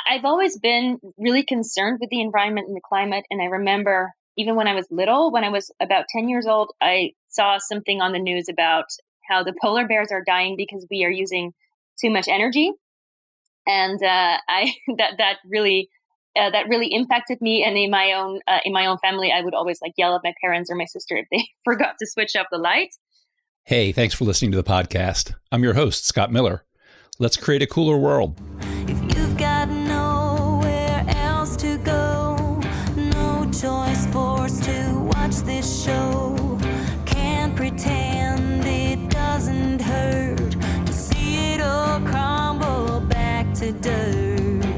I've always been really concerned with the environment and the climate. And I remember even when I was little, when I was about 10 years old, I saw something on the news about how the polar bears are dying because we are using too much energy. And I that really impacted me. And in my own family, I would always like yell at my parents or my sister if they forgot to switch off the light. Hey, thanks for listening to the podcast. I'm your host, Scott Miller. Let's create a cooler world. If you've got nowhere else to go, no choice, forced to watch this show, can't pretend it doesn't hurt to see it all crumble back to dirt.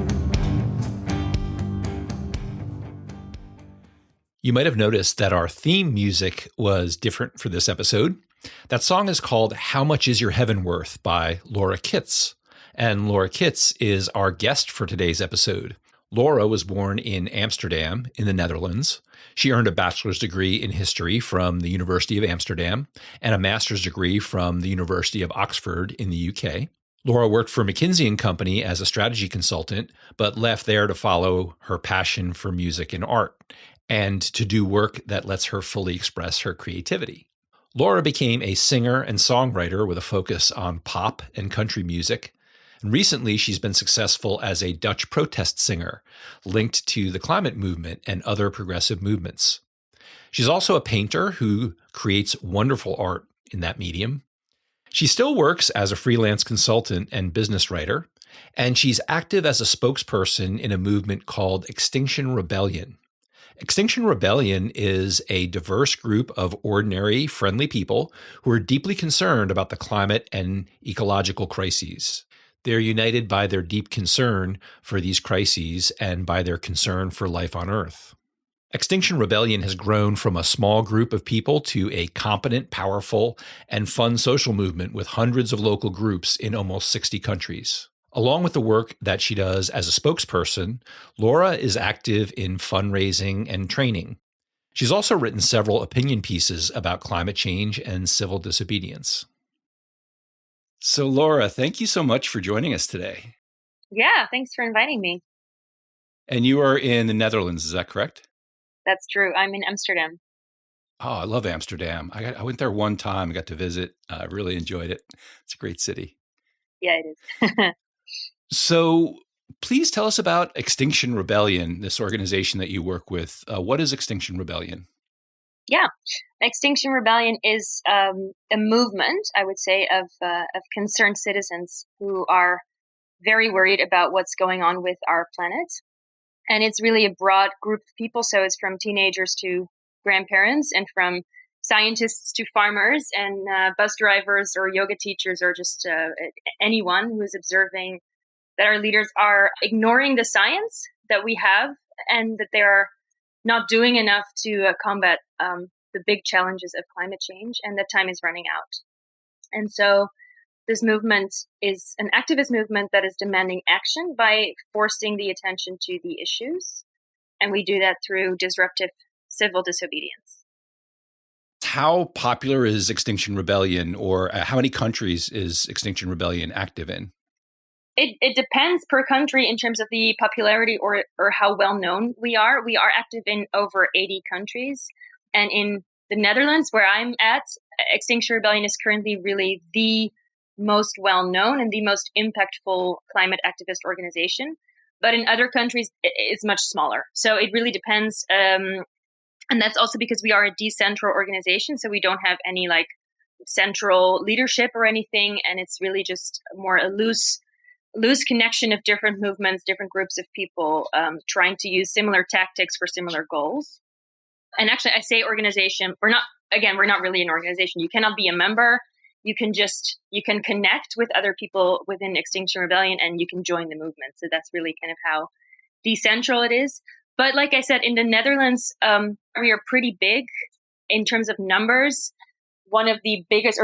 You might have noticed that our theme music was different for this episode. That song is called How Much Is Your Heaven Worth by Laura Kitts. And Laura Kitts is our guest for today's episode. Laura was born in Amsterdam in the Netherlands. She earned a bachelor's degree in history from the University of Amsterdam and a master's degree from the University of Oxford in the UK. Laura worked for McKinsey & Company as a strategy consultant, but left there to follow her passion for music and art and to do work that lets her fully express her creativity. Laura became a singer and songwriter with a focus on pop and country music. And recently, she's been successful as a Dutch protest singer, linked to the climate movement and other progressive movements. She's also a painter who creates wonderful art in that medium. She still works as a freelance consultant and business writer, and she's active as a spokesperson in a movement called Extinction Rebellion. Extinction Rebellion is a diverse group of ordinary, friendly people who are deeply concerned about the climate and ecological crises. They're united by their deep concern for these crises and by their concern for life on Earth. Extinction Rebellion has grown from a small group of people to a competent, powerful, and fun social movement with hundreds of local groups in almost 60 countries. Along with the work that she does as a spokesperson, Laura is active in fundraising and training. She's also written several opinion pieces about climate change and civil disobedience. So, Laura, thank you so much for joining us today. Yeah, thanks for inviting me. And you are in the Netherlands, is that correct? That's true. I'm in Amsterdam. Oh, I love Amsterdam. I went there one time. I got to visit. I really enjoyed it. It's a great city. Yeah, it is. So please tell us about Extinction Rebellion, this organization that you work with. What is Extinction Rebellion? Yeah, Extinction Rebellion is a movement, I would say, of concerned citizens who are very worried about what's going on with our planet. And it's really a broad group of people. So it's from teenagers to grandparents and from scientists to farmers and bus drivers or yoga teachers or just anyone who is observing that our leaders are ignoring the science that we have and that they are not doing enough to combat the big challenges of climate change, and that time is running out. And so this movement is an activist movement that is demanding action by forcing the attention to the issues. And we do that through disruptive civil disobedience. How popular is Extinction Rebellion, or how many countries is Extinction Rebellion active in? It depends per country in terms of the popularity or how well known we are. We are active in over 80 countries. And in the Netherlands, where I'm at, Extinction Rebellion is currently really the most well known and the most impactful climate activist organization. But in other countries, it's much smaller. So it really depends. And that's also because we are a decentral organization. So we don't have any like central leadership or anything. And it's really just more a loose connection of different movements, different groups of people trying to use similar tactics for similar goals. And actually, I say organization, we're not really an organization. You cannot be a member. You can connect with other people within Extinction Rebellion and you can join the movement. So that's really kind of how decentral it is. But like I said, in the Netherlands, we are pretty big in terms of numbers. One of the biggest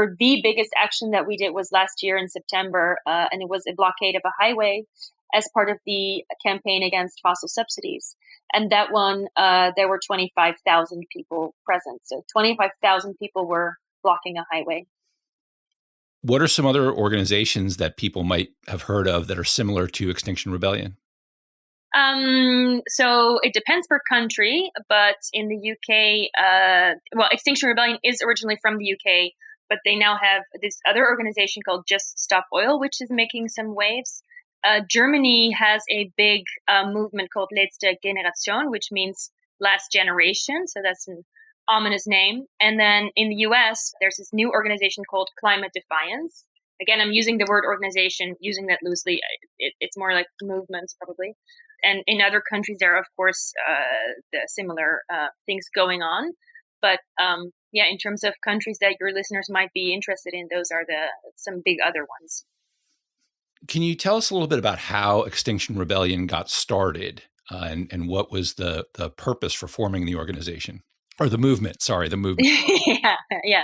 action that we did was last year in September, and it was a blockade of a highway as part of the campaign against fossil subsidies. And that one, there were 25,000 people present. So 25,000 people were blocking a highway. What are some other organizations that people might have heard of that are similar to Extinction Rebellion? So it depends per country, but in the UK, Extinction Rebellion is originally from the UK, but they now have this other organization called Just Stop Oil, which is making some waves. Germany has a big movement called Letzte Generation, which means last generation. So that's an ominous name. And then in the US, there's this new organization called Climate Defiance. Again, I'm using the word organization, using that loosely. It's more like movements, probably. And in other countries, there are, of course, the similar things going on. But in terms of countries that your listeners might be interested in, those are some big other ones. Can you tell us a little bit about how Extinction Rebellion got started and what was the purpose for forming the organization? Or the movement, sorry, the movement. Yeah.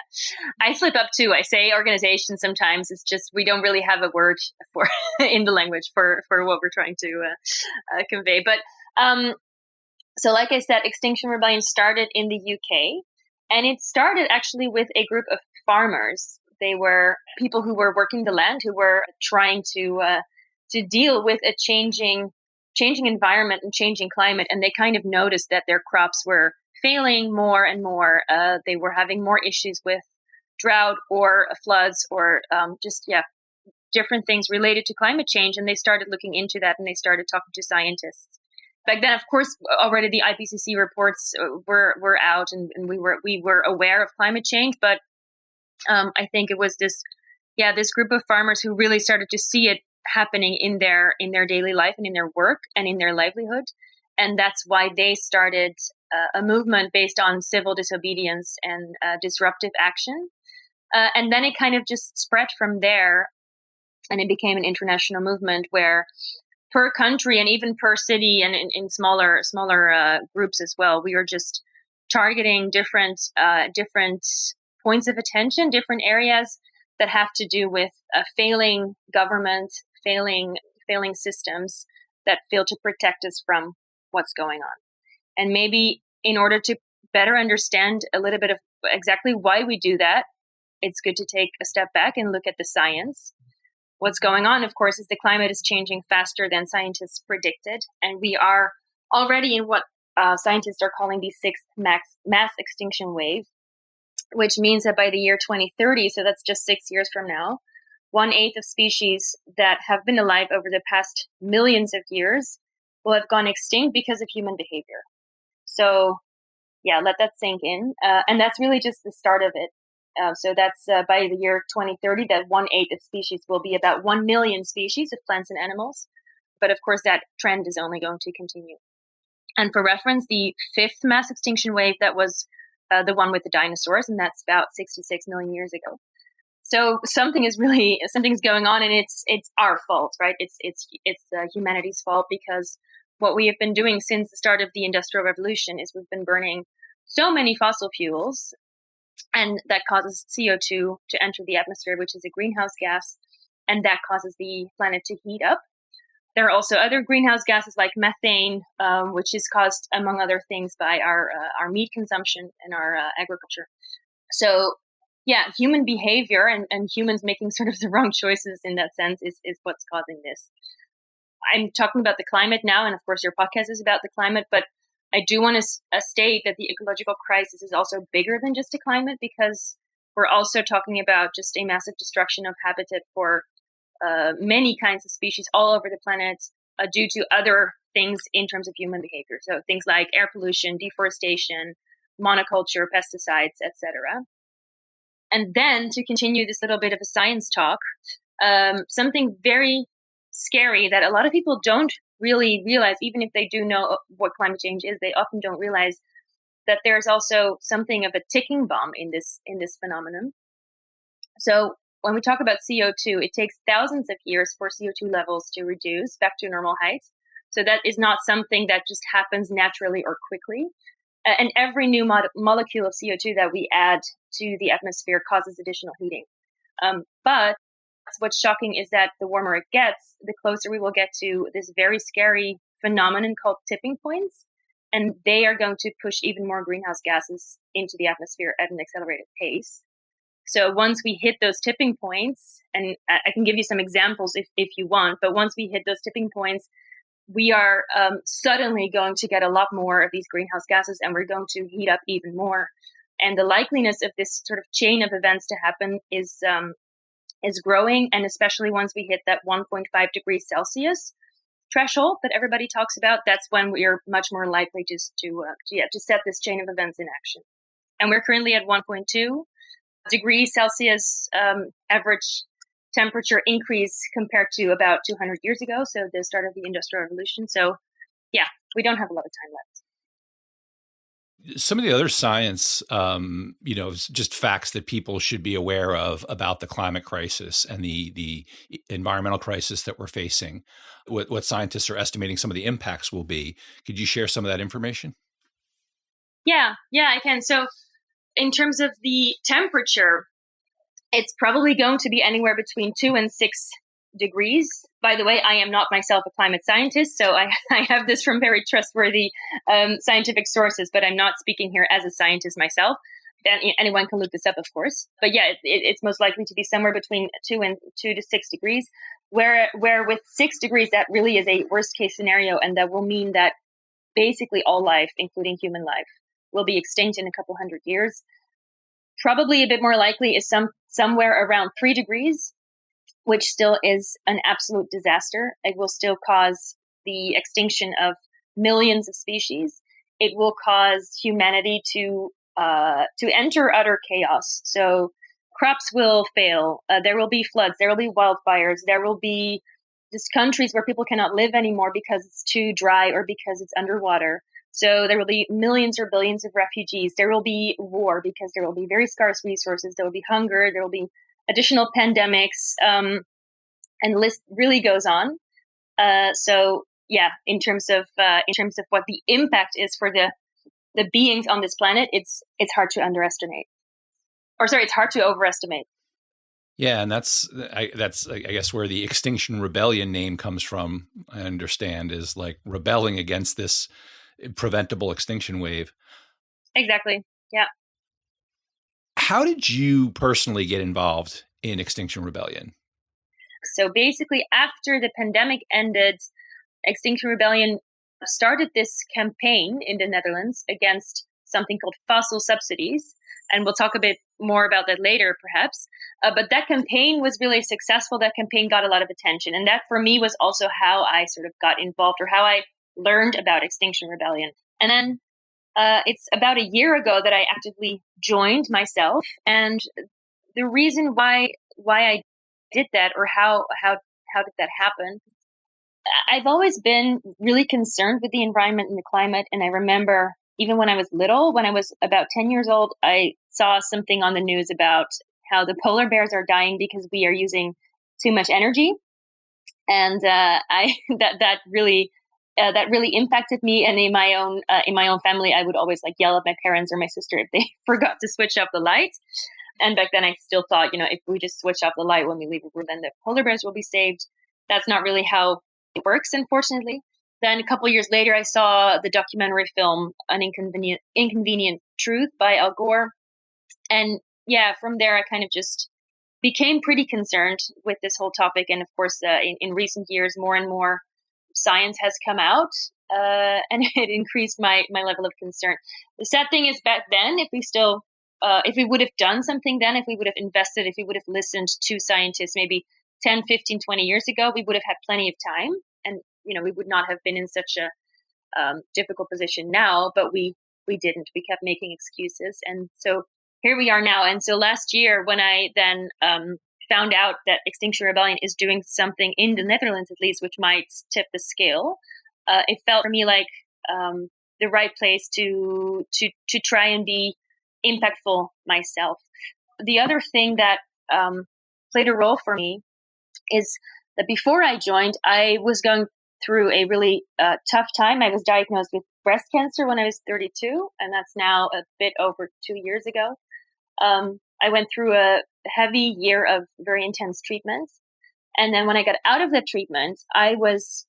I slip up too. I say organization sometimes. It's just we don't really have a word for in the language for what we're trying to convey. But so like I said, Extinction Rebellion started in the UK, and it started actually with a group of farmers. They were people who were working the land, who were trying to deal with a changing environment and changing climate, and they kind of noticed that their crops were failing more and more. They were having more issues with drought or floods or different things related to climate change. And they started looking into that, and they started talking to scientists. Back then, of course, already the IPCC reports were out, and we were aware of climate change. But I think it was this group of farmers who really started to see it happening in their daily life and in their work and in their livelihood. And that's why they started a movement based on civil disobedience and disruptive action. And then it kind of just spread from there, and it became an international movement where per country and even per city and in smaller groups as well, we were just targeting different points of attention, different areas that have to do with failing government, failing systems that fail to protect us from what's going on. And maybe in order to better understand a little bit of exactly why we do that, it's good to take a step back and look at the science. What's going on, of course, is the climate is changing faster than scientists predicted. And we are already in what scientists are calling the sixth mass extinction wave, which means that by the year 2030, so that's just 6 years from now, 1/8 of species that have been alive over the past millions of years will have gone extinct because of human behavior. So, let that sink in. And that's really just the start of it. So that's by the year 2030, that 1/8 of species will be about 1 million species of plants and animals. But of course, that trend is only going to continue. And for reference, the fifth mass extinction wave, that was the one with the dinosaurs, and that's about 66 million years ago. So something's going on, and it's our fault, right? It's humanity's fault, because what we have been doing since the start of the Industrial Revolution is we've been burning so many fossil fuels, and that causes CO2 to enter the atmosphere, which is a greenhouse gas, and that causes the planet to heat up. There are also other greenhouse gases like methane, which is caused, among other things, by our meat consumption and our agriculture. So, human behavior and humans making sort of the wrong choices in that sense is what's causing this. I'm talking about the climate now, and of course your podcast is about the climate, but I do want to state that the ecological crisis is also bigger than just the climate, because we're also talking about just a massive destruction of habitat for many kinds of species all over the planet due to other things in terms of human behavior. So things like air pollution, deforestation, monoculture, pesticides, etc. And then, to continue this little bit of a science talk, something very scary that a lot of people don't really realize, even if they do know what climate change is, they often don't realize that there's also something of a ticking bomb in this phenomenon. So when we talk about CO2, it takes thousands of years for CO2 levels to reduce back to normal height. So that is not something that just happens naturally or quickly. And every new molecule of CO2 that we add to the atmosphere causes additional heating. But what's shocking is that the warmer it gets, the closer we will get to this very scary phenomenon called tipping points. And they are going to push even more greenhouse gases into the atmosphere at an accelerated pace. So once we hit those tipping points, and I can give you some examples if you want, but once we hit those tipping points, we are suddenly going to get a lot more of these greenhouse gases, and we're going to heat up even more. And the likeliness of this sort of chain of events to happen is growing, and especially once we hit that 1.5 degrees Celsius threshold that everybody talks about, that's when we are much more likely just to set this chain of events in action. And we're currently at 1.2 degrees Celsius average temperature increase compared to about 200 years ago, so the start of the Industrial Revolution. So yeah, we don't have a lot of time left. Some of the other science, just facts that people should be aware of about the climate crisis and the environmental crisis that we're facing, what scientists are estimating some of the impacts will be. Could you share some of that information? Yeah, I can. So in terms of the temperature, it's probably going to be anywhere between 2 and 6 degrees. By the way, I am not myself a climate scientist, so I have this from very trustworthy scientific sources, but I'm not speaking here as a scientist myself. Then anyone can look this up, of course. But yeah, it's most likely to be somewhere between 2 to 6 degrees, where with 6 degrees, that really is a worst case scenario, and that will mean that basically all life, including human life, will be extinct in a couple hundred years. Probably a bit more likely is somewhere around 3 degrees, which still is an absolute disaster. It will still cause the extinction of millions of species. It will cause humanity to enter utter chaos. So crops will fail. There will be floods. There will be wildfires. There will be just countries where people cannot live anymore because it's too dry or because it's underwater. So there will be millions or billions of refugees. There will be war because there will be very scarce resources. There will be hunger. There will be additional pandemics, and the list really goes on. So yeah, in terms of what the impact is for the beings on this planet, it's hard to underestimate, it's hard to overestimate. Yeah, and that's I guess where the Extinction Rebellion name comes from. I understand is like rebelling against this preventable extinction wave. Exactly. Yeah. How did you personally get involved in Extinction Rebellion? So basically, after the pandemic ended, Extinction Rebellion started this campaign in the Netherlands against something called fossil subsidies. And we'll talk a bit more about that later, perhaps. But that campaign was really successful. That campaign got a lot of attention. And that, for me, was also how I sort of got involved, or how I learned about Extinction Rebellion. And then it's about a year ago that I actively joined myself. And the reason why I did that, or how did that happen? I've always been really concerned with the environment and the climate. And I remember even when I was little, when I was about 10 years old, I saw something on the news about how the polar bears are dying because we are using too much energy. And that really impacted me. And in my own family, I would always like yell at my parents or my sister if they forgot to switch off the light. And back then I still thought, if we just switch off the light when we leave a room, then the polar bears will be saved. That's not really how it works, unfortunately. Then a couple of years later, I saw the documentary film An Inconvenient Truth by Al Gore. And yeah, from there, I kind of just became pretty concerned with this whole topic. And of course, in recent years, more and more science has come out, and it increased my level of concern. The sad thing is, back then, if we would have done something then, if we would have invested, if we would have listened to scientists maybe 10, 15, 20 years ago, we would have had plenty of time. And, we would not have been in such a difficult position now, but we didn't. We kept making excuses. And so here we are now. And so last year, when I then found out that Extinction Rebellion is doing something in the Netherlands, at least, which might tip the scale, it felt for me like the right place to try and be impactful myself. The other thing that played a role for me is that before I joined, I was going through a really tough time. I was diagnosed with breast cancer when I was 32, and that's now a bit over 2 years ago. I went through a heavy year of very intense treatments. And then when I got out of the treatment, I was,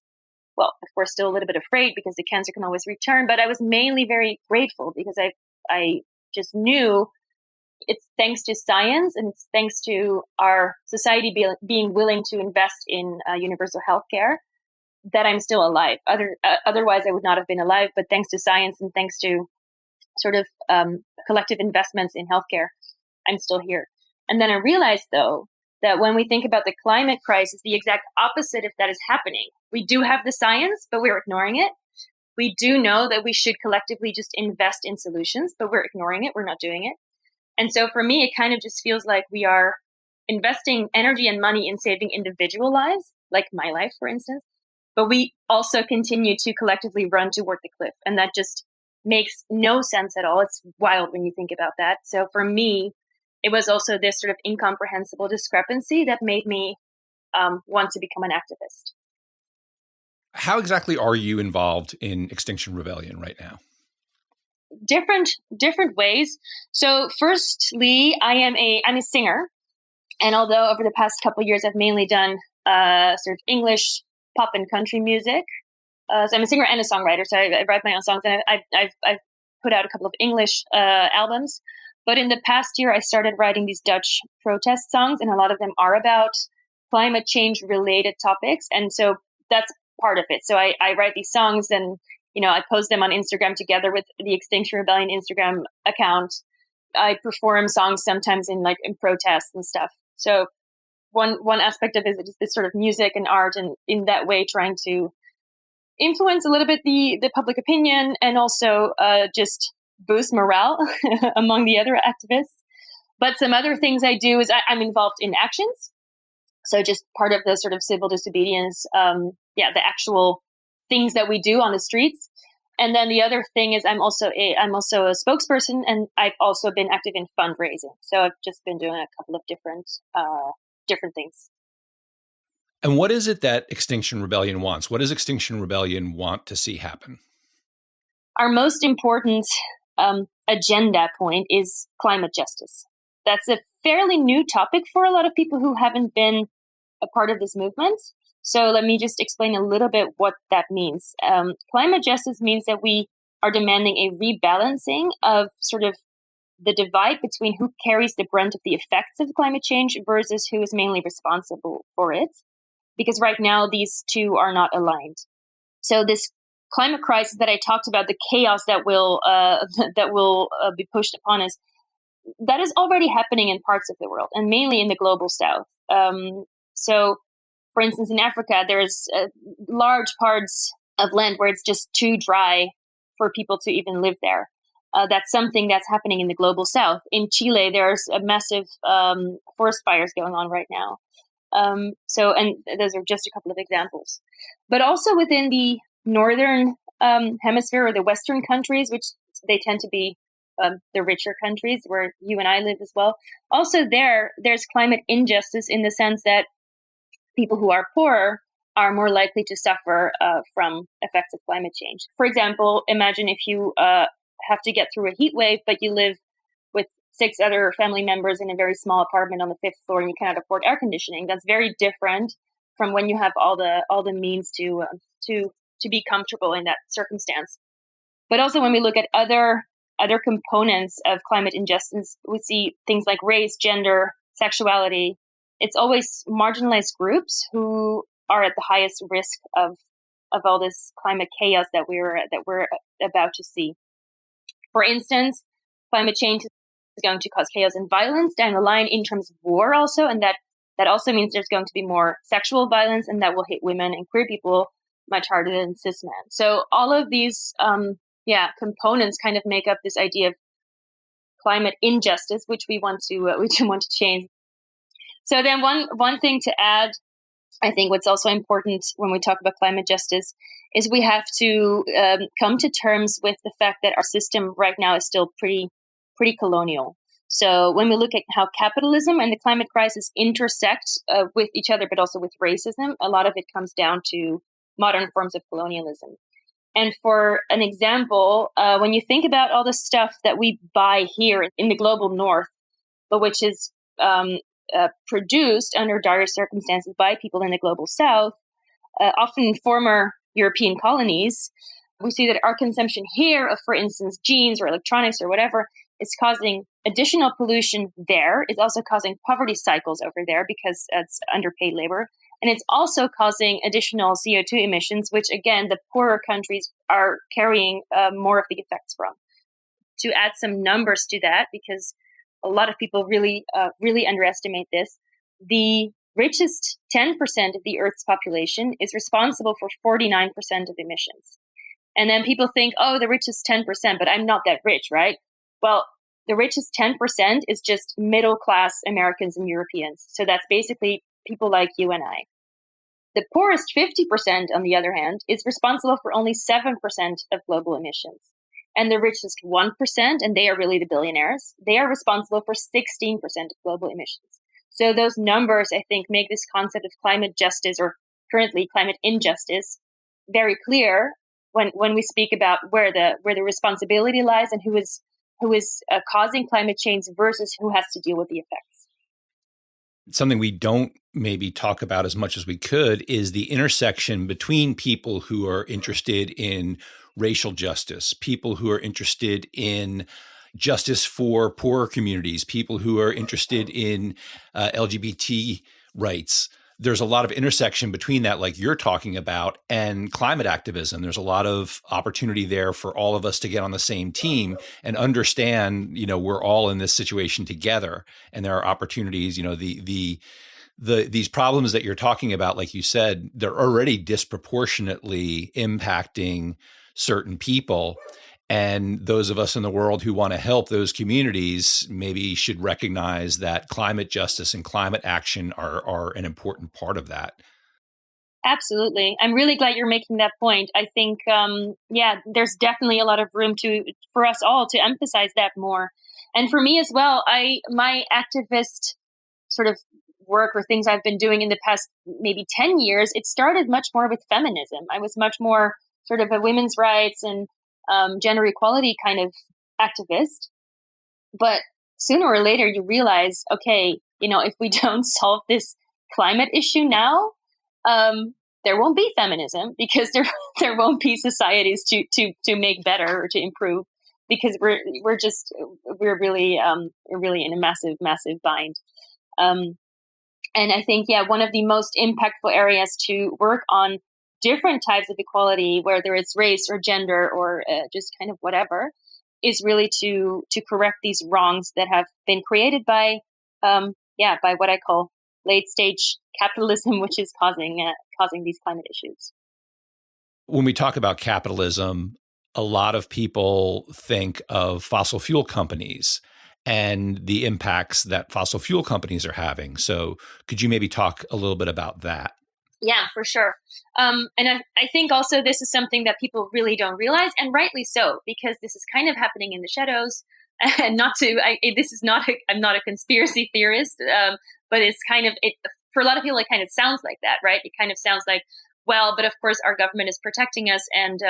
well, of course, still a little bit afraid because the cancer can always return, but I was mainly very grateful because I just knew it's thanks to science and it's thanks to our society being willing to invest in universal healthcare that I'm still alive. Otherwise, I would not have been alive. But thanks to science and thanks to sort of collective investments in healthcare, I'm still here. And then I realized, though, that when we think about the climate crisis, the exact opposite of that is happening. We do have the science, but we're ignoring it. We do know that we should collectively just invest in solutions, but we're ignoring it. We're not doing it. And so for me, it kind of just feels like we are investing energy and money in saving individual lives, like my life, for instance. But we also continue to collectively run toward the cliff. And that just makes no sense at all. It's wild when you think about that. So for me, it was also this sort of incomprehensible discrepancy that made me want to become an activist. How exactly are you involved in Extinction Rebellion right now? Different ways. So firstly, I'm a singer. And although over the past couple of years, I've mainly done sort of English pop and country music. So I'm a singer and a songwriter. So I write my own songs, and I've put out a couple of English albums. But in the past year, I started writing these Dutch protest songs, and a lot of them are about climate change related topics. And so that's part of it. So I write these songs, and I post them on Instagram together with the Extinction Rebellion Instagram account. I perform songs sometimes in protests and stuff. So one aspect of it is this sort of music and art, and in that way trying to influence a little bit the public opinion, and also just boost morale among the other activists. But some other things I do is I'm involved in actions. So just part of the sort of civil disobedience, the actual things that we do on the streets. And then the other thing is I'm also a spokesperson, and I've also been active in fundraising. So I've just been doing a couple of different things. And what is it that Extinction Rebellion wants? What does Extinction Rebellion want to see happen? Our most important agenda point is climate justice. That's a fairly new topic for a lot of people who haven't been a part of this movement. So let me just explain a little bit what that means. Climate justice means that we are demanding a rebalancing of sort of the divide between who carries the brunt of the effects of climate change versus who is mainly responsible for it. Because right now, these two are not aligned. So this climate crisis that I talked about, the chaos that will be pushed upon us, that is already happening in parts of the world, and mainly in the global south. So, for instance, in Africa, there's large parts of land where it's just too dry for people to even live there. That's something that's happening in the global south. In Chile, there's a massive forest fires going on right now. And those are just a couple of examples. But also within the northern hemisphere, or the Western countries, which they tend to be the richer countries where you and I live as well. Also there's climate injustice in the sense that people who are poorer are more likely to suffer from effects of climate change. For example, imagine if you have to get through a heat wave, but you live with 6 other family members in a very small apartment on the 5th floor, and you cannot afford air conditioning. That's very different from when you have all the means to be comfortable in that circumstance. But also, when we look at other components of climate injustice, we see things like race, gender, sexuality. It's always marginalized groups who are at the highest risk of all this climate chaos that we're about to see. For instance, climate change is going to cause chaos and violence down the line in terms of war also, and that also means there's going to be more sexual violence, and that will hit women and queer people much harder than cis men. So all of these components kind of make up this idea of climate injustice, which we want to change. So then one thing to add, I think what's also important when we talk about climate justice is we have to come to terms with the fact that our system right now is still pretty colonial. So when we look at how capitalism and the climate crisis intersect with each other, but also with racism, a lot of it comes down to modern forms of colonialism. And for an example, when you think about all the stuff that we buy here in the global north, but which is produced under dire circumstances by people in the global south, often former European colonies, we see that our consumption here of, for instance, jeans or electronics or whatever, is causing additional pollution there. It's also causing poverty cycles over there because it's underpaid labor. And it's also causing additional CO2 emissions, which, again, the poorer countries are carrying more of the effects from. To add some numbers to that, because a lot of people really underestimate this, the richest 10% of the Earth's population is responsible for 49% of emissions. And then people think, oh, the richest 10%, but I'm not that rich, right? Well, the richest 10% is just middle-class Americans and Europeans. So that's basically people like you and I. The poorest 50%, on the other hand, is responsible for only 7% of global emissions. And the richest 1%, and they are really the billionaires, they are responsible for 16% of global emissions. So those numbers, I think, make this concept of climate justice, or currently climate injustice, very clear when we speak about where the responsibility lies and who is causing climate change versus who has to deal with the effects. Something we don't maybe talk about as much as we could is the intersection between people who are interested in racial justice, people who are interested in justice for poorer communities, people who are interested in LGBT rights. There's a lot of intersection between that, like you're talking about, and climate activism. There's a lot of opportunity there for all of us to get on the same team and understand, we're all in this situation together, and there are opportunities. These problems that you're talking about, like you said, they're already disproportionately impacting certain people. And those of us in the world who want to help those communities maybe should recognize that climate justice and climate action are an important part of that. Absolutely. I'm really glad you're making that point. I think, there's definitely a lot of room for us all to emphasize that more. And for me as well, my activist sort of work or things I've been doing in the past maybe 10 years, it started much more with feminism. I was much more sort of a women's rights and gender equality kind of activist. But sooner or later, you realize, okay, if we don't solve this climate issue now, there won't be feminism, because there won't be societies to make better or to improve, because we're really in a massive bind. And I think, one of the most impactful areas to work on different types of equality, whether it's race or gender or just kind of whatever, is really to correct these wrongs that have been created by what I call late stage capitalism, which is causing these climate issues. When we talk about capitalism, a lot of people think of fossil fuel companies and the impacts that fossil fuel companies are having. So could you maybe talk a little bit about that? Yeah, for sure. And I think also this is something that people really don't realize, and rightly so, because this is kind of happening in the shadows. And I'm not a conspiracy theorist, but it's kind of, for a lot of people, it kind of sounds like that, right? It kind of sounds like, well, but of course our government is protecting us, and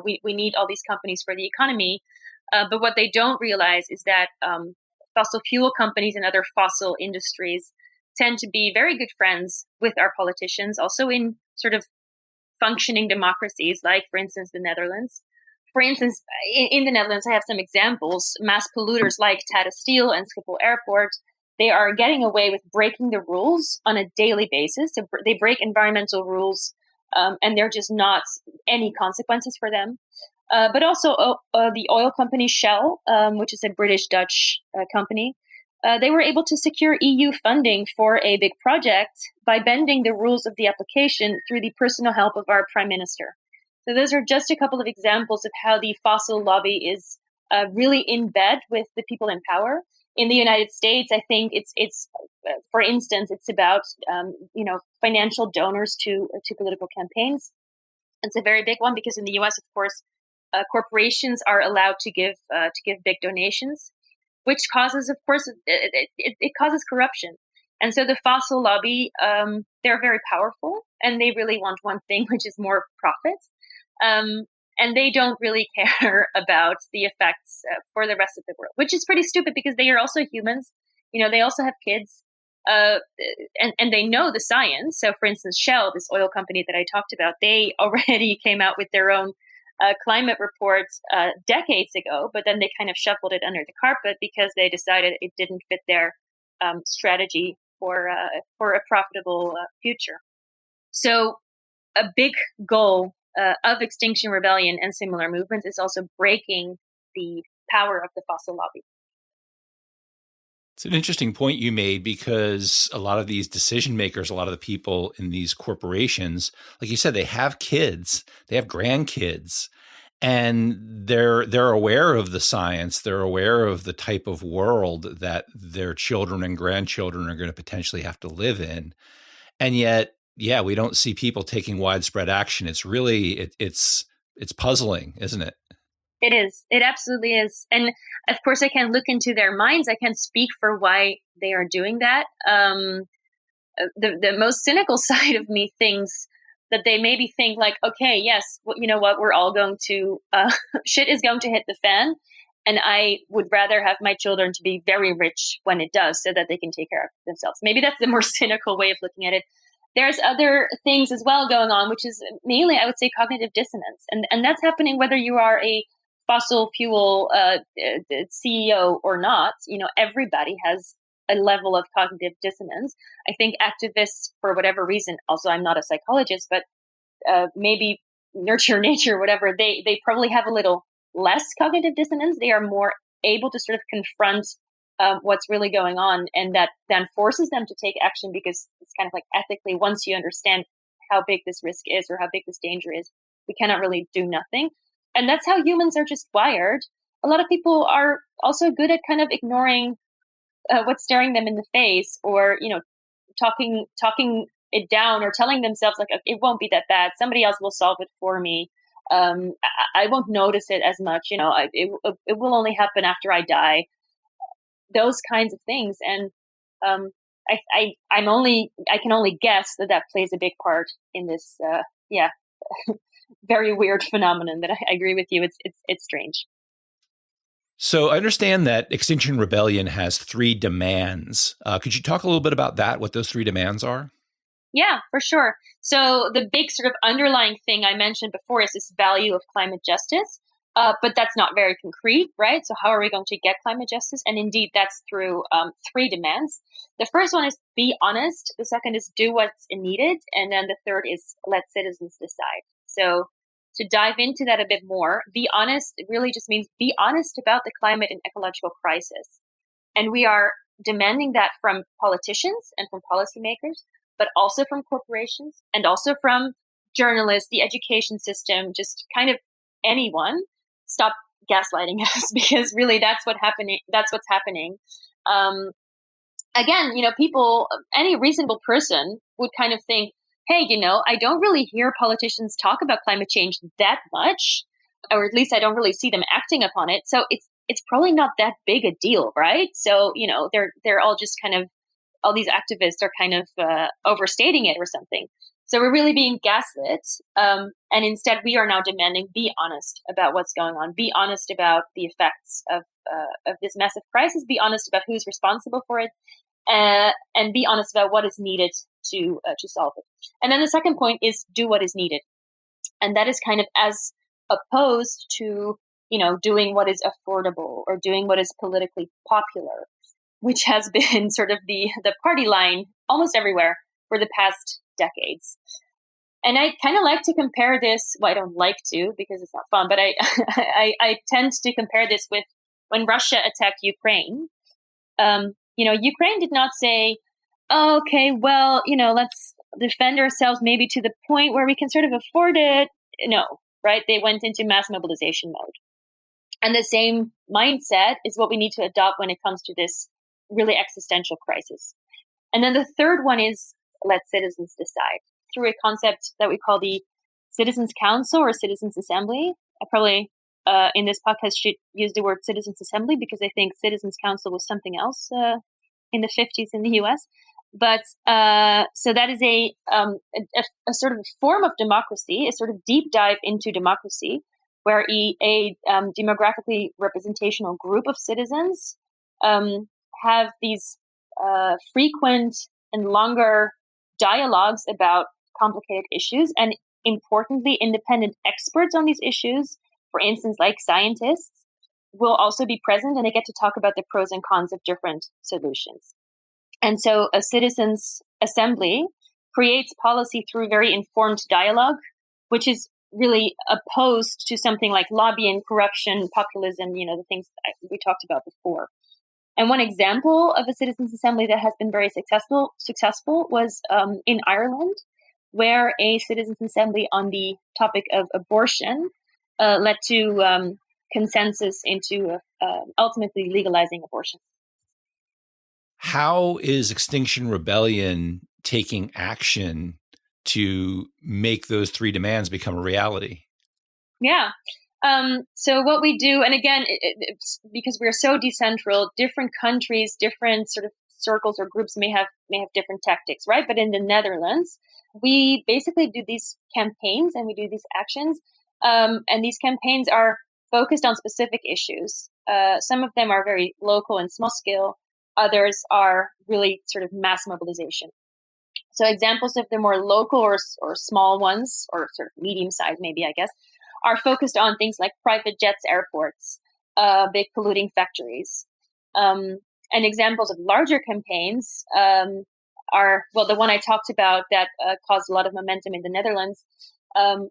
we need all these companies for the economy. But what they don't realize is that fossil fuel companies and other fossil industries tend to be very good friends with our politicians, also in sort of functioning democracies, like, for instance, the Netherlands. For instance, in the Netherlands, I have some examples. Mass polluters like Tata Steel and Schiphol Airport, they are getting away with breaking the rules on a daily basis. So they break environmental rules, and there are just not any consequences for them. But also the oil company Shell, which is a British-Dutch company, they were able to secure EU funding for a big project by bending the rules of the application through the personal help of our prime minister. So those are just a couple of examples of how the fossil lobby is really in bed with the people in power. In the United States, I think it's for instance, it's about financial donors to political campaigns. It's a very big one, because in the U.S., of course, corporations are allowed to give big donations, which causes, of course, it causes corruption. And so the fossil lobby, they're very powerful, and they really want one thing, which is more profit. And they don't really care about the effects for the rest of the world, which is pretty stupid, because they are also humans. They also have kids, and they know the science. So, for instance, Shell, this oil company that I talked about, they already came out with their own climate report decades ago, but then they kind of shuffled it under the carpet because they decided it didn't fit their strategy for a profitable future. So a big goal of Extinction Rebellion and similar movements is also breaking the power of the fossil lobby. It's an interesting point you made, because a lot of these decision makers, a lot of the people in these corporations, like you said, they have kids, they have grandkids, and they're aware of the science, they're aware of the type of world that their children and grandchildren are going to potentially have to live in. And yet, yeah, we don't see people taking widespread action. It's really it's puzzling, isn't it? It is. It absolutely is. And of course, I can look into their minds. I can speak for why they are doing that. The most cynical side of me thinks that they maybe think like, okay, yes, well, you know what, we're all going to, shit is going to hit the fan. And I would rather have my children to be very rich when it does, so that they can take care of themselves. Maybe that's the more cynical way of looking at it. There's other things as well going on, which is mainly, I would say, cognitive dissonance. And that's happening whether you are a fossil fuel CEO or not. You know, everybody has a level of cognitive dissonance. I think activists, for whatever reason, also I'm not a psychologist, but maybe nurture nature, whatever, they probably have a little less cognitive dissonance. They are more able to sort of confront what's really going on, and that then forces them to take action, because it's kind of like ethically, once you understand how big this risk is or how big this danger is, we cannot really do nothing. And that's how humans are just wired. A lot of people are also good at kind of ignoring what's staring them in the face, or, you know, talking it down, or telling themselves like, it won't be that bad, somebody else will solve it for me. I won't notice it as much, you know, it will only happen after I die. Those kinds of things. And I can only guess that plays a big part in this very weird phenomenon that I agree with you. It's strange. So I understand that Extinction Rebellion has 3 demands. Could you talk a little bit about that, what those 3 demands are? Yeah, for sure. So the big sort of underlying thing I mentioned before is this value of climate justice. But that's not very concrete, right? So how are we going to get climate justice? And indeed, that's through 3 demands. The first one is be honest. The second is do what's needed. And then the third is let citizens decide. So to dive into that a bit more, be honest, it really just means be honest about the climate and ecological crisis. And we are demanding that from politicians and from policymakers, but also from corporations, and also from journalists, the education system, just kind of anyone. Stop gaslighting us, because really that's what's happening. Again, you know, people, any reasonable person would kind of think, hey, you know, I don't really hear politicians talk about climate change that much, or at least I don't really see them acting upon it. So it's probably not that big a deal, right? So, you know, they're all just kind of, all these activists are kind of overstating it or something. So we're really being gaslit. And instead, we are now demanding, be honest about what's going on. Be honest about the effects of this massive crisis. Be honest about who's responsible for it. And be honest about what is needed to solve it. And then the second point is do what is needed. And that is kind of as opposed to, you know, doing what is affordable or doing what is politically popular, which has been sort of the party line almost everywhere for the past decades. And I kind of like to compare this, well, I don't like to because it's not fun, but I tend to compare this with when Russia attacked Ukraine. You know, Ukraine did not say, oh, okay, well, you know, let's defend ourselves maybe to the point where we can sort of afford it. No, right? They went into mass mobilization mode. And the same mindset is what we need to adopt when it comes to this really existential crisis. And then the third one is let citizens decide through a concept that we call the Citizens Council or Citizens Assembly. I probably in this podcast should use the word Citizens Assembly because I think Citizens Council was something else in the 50s in the US. But so that is a sort of form of democracy, a sort of deep dive into democracy, where a demographically representational group of citizens have these frequent and longer dialogues about complicated issues, and importantly, independent experts on these issues, for instance, like scientists, will also be present, and they get to talk about the pros and cons of different solutions. And so a citizens assembly creates policy through very informed dialogue, which is really opposed to something like lobbying, corruption, populism, the things that we talked about before. And one example of a citizens' assembly that has been very successful was in Ireland, where a citizens' assembly on the topic of abortion led to consensus into ultimately legalizing abortion. How is Extinction Rebellion taking action to make those three demands become a reality? Yeah. So what we do, and again, it's because we're so decentral, different countries, different sort of circles or groups may have different tactics, right? But in the Netherlands, we basically do these campaigns and we do these actions, and these campaigns are focused on specific issues. Some of them are very local and small scale. Others are really sort of mass mobilization. So examples of the more local or small ones, or sort of medium size, maybe, I guess, are focused on things like private jets, airports, big polluting factories. And examples of larger campaigns are, well, the one I talked about that caused a lot of momentum in the Netherlands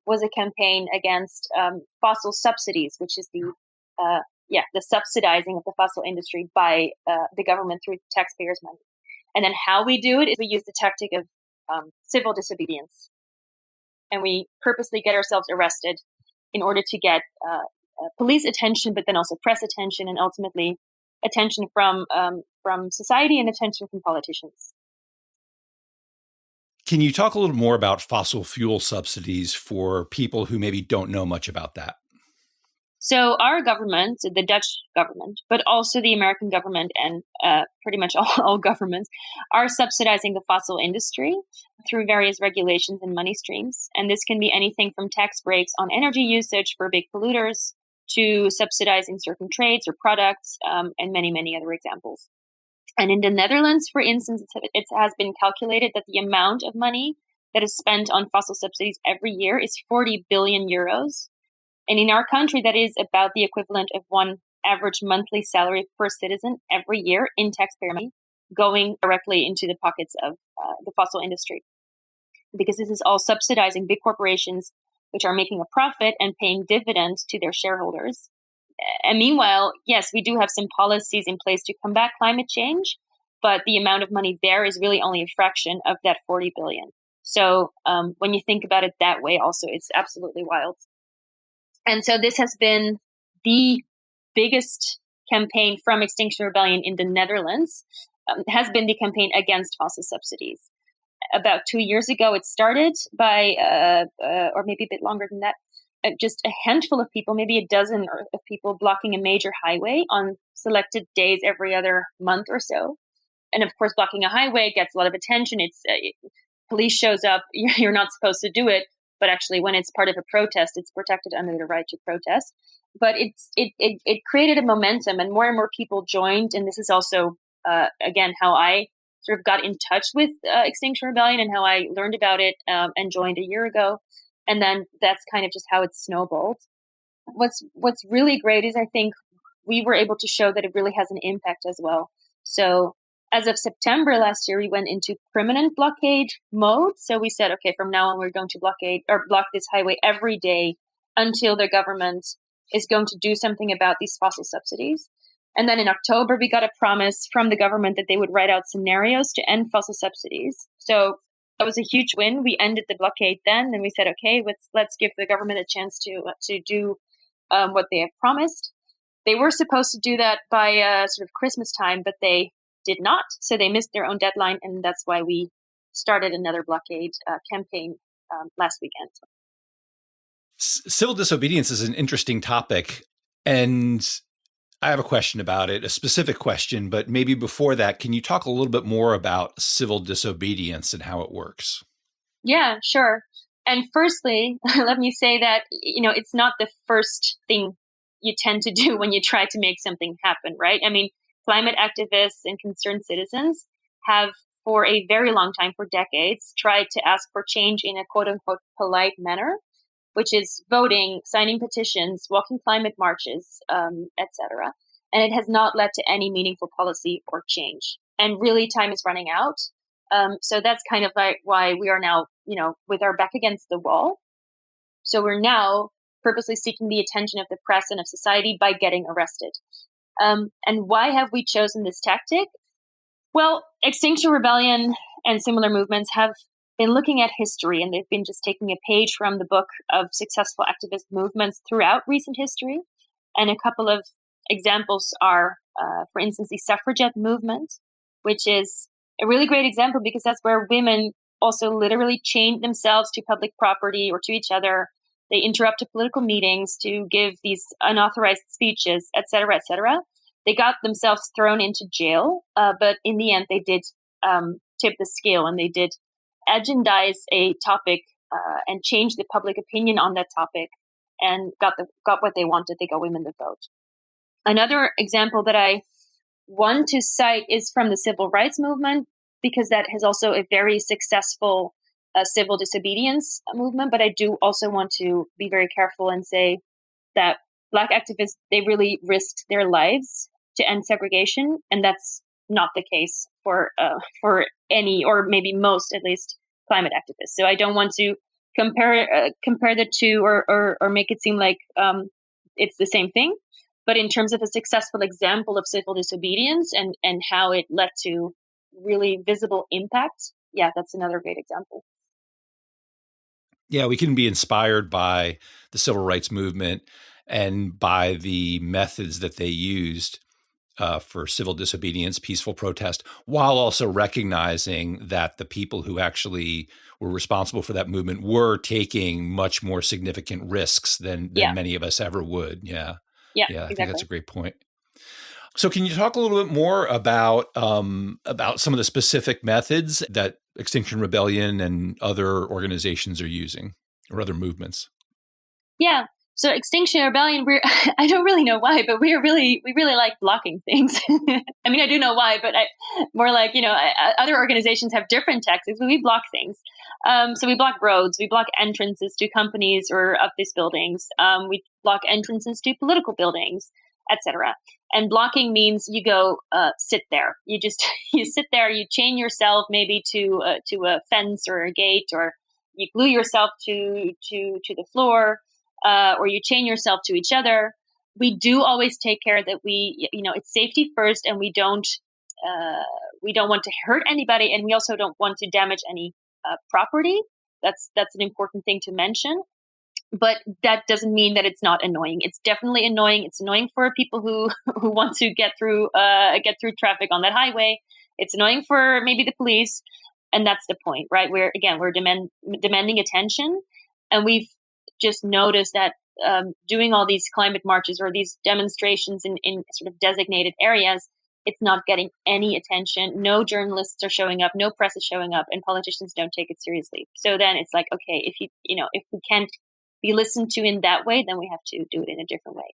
was a campaign against fossil subsidies, which is the subsidizing of the fossil industry by the government through taxpayers' money. And then how we do it is we use the tactic of civil disobedience. And we purposely get ourselves arrested in order to get police attention, but then also press attention, and ultimately attention from society and attention from politicians. Can you talk a little more about fossil fuel subsidies for people who maybe don't know much about that? So our government, the Dutch government, but also the American government and pretty much all governments are subsidizing the fossil industry through various regulations and money streams. And this can be anything from tax breaks on energy usage for big polluters to subsidizing certain trades or products, and many, many other examples. And in the Netherlands, for instance, it has been calculated that the amount of money that is spent on fossil subsidies every year is 40 billion euros. And in our country, that is about the equivalent of one average monthly salary per citizen every year in taxpayer money going directly into the pockets of the fossil industry. Because this is all subsidizing big corporations which are making a profit and paying dividends to their shareholders. And meanwhile, yes, we do have some policies in place to combat climate change, but the amount of money there is really only a fraction of that 40 billion. So when you think about it that way, also, it's absolutely wild. And so this has been the biggest campaign from Extinction Rebellion in the Netherlands, has been the campaign against fossil subsidies. About 2 years ago, it started by, or maybe a bit longer than that, just a handful of people, maybe a dozen of people blocking a major highway on selected days every other month or so. And of course, blocking a highway gets a lot of attention. It's police shows up. You're not supposed to do it. But actually, when it's part of a protest, it's protected under the right to protest. But it created a momentum, and more people joined. And this is also, again, how I sort of got in touch with Extinction Rebellion and how I learned about it and joined a year ago. And then that's kind of just how it snowballed. What's really great is I think we were able to show that it really has an impact as well. So as of September last year, we went into permanent blockade mode. So we said, okay, from now on, we're going to block this highway every day until the government is going to do something about these fossil subsidies. And then in October, we got a promise from the government that they would write out scenarios to end fossil subsidies. So that was a huge win. We ended the blockade then, and we said, okay, let's give the government a chance to do what they have promised. They were supposed to do that by sort of Christmas time, but they did not. So they missed their own deadline, and that's why we started another blockade campaign last weekend. Civil disobedience is an interesting topic, and I have a question about it, a specific question, but maybe before that, can you talk a little bit more about civil disobedience and how it works? Yeah, sure. And firstly, let me say that, it's not the first thing you tend to do when you try to make something happen, right? I mean, climate activists and concerned citizens have, for a very long time, for decades, tried to ask for change in a quote-unquote polite manner, which is voting, signing petitions, walking climate marches, etc. And it has not led to any meaningful policy or change. And really, time is running out. So that's kind of like why we are now, with our back against the wall. So we're now purposely seeking the attention of the press and of society by getting arrested. And why have we chosen this tactic? Well, Extinction Rebellion and similar movements have been looking at history, and they've been just taking a page from the book of successful activist movements throughout recent history. And a couple of examples are, for instance, the suffragette movement, which is a really great example because that's where women also literally chained themselves to public property or to each other. They interrupted political meetings to give these unauthorized speeches, et cetera, et cetera. They got themselves thrown into jail, but in the end, they did tip the scale, and they did agendize a topic and change the public opinion on that topic, and got what they wanted. They got women to vote. Another example that I want to cite is from the civil rights movement, because that has also a very successful civil disobedience movement. But I do also want to be very careful and say that Black activists, they really risked their lives to end segregation, and that's not the case for any, or maybe most, at least, climate activists. So I don't want to compare the two or make it seem like it's the same thing. But in terms of a successful example of civil disobedience and how it led to really visible impact, yeah, that's another great example. Yeah, we can be inspired by the civil rights movement and by the methods that they used for civil disobedience, peaceful protest, while also recognizing that the people who actually were responsible for that movement were taking much more significant risks than many of us ever would. Yeah, exactly. I think that's a great point. So can you talk a little bit more about some of the specific methods that Extinction Rebellion and other organizations are using, or other movements? Yeah. So Extinction Rebellion, I don't really know why, but we really like blocking things. I mean, I do know why, but more like, other organizations have different tactics, but we block things. So we block roads, we block entrances to companies or office buildings. We block entrances to political buildings, etc. And blocking means you go sit there. You just you sit there. You chain yourself maybe to a fence or a gate, or you glue yourself to the floor. Or you chain yourself to each other. We do always take care that it's safety first, and we don't want to hurt anybody, and we also don't want to damage any property. That's an important thing to mention. But that doesn't mean that it's not annoying. It's definitely annoying. It's annoying for people who want to get through traffic on that highway. It's annoying for maybe the police, and that's the point, right? We're demanding attention, and we've just noticed that doing all these climate marches or these demonstrations in sort of designated areas, it's not getting any attention. No journalists are showing up, no press is showing up, and politicians don't take it seriously. So then it's like, okay, if we can't be listened to in that way, then we have to do it in a different way.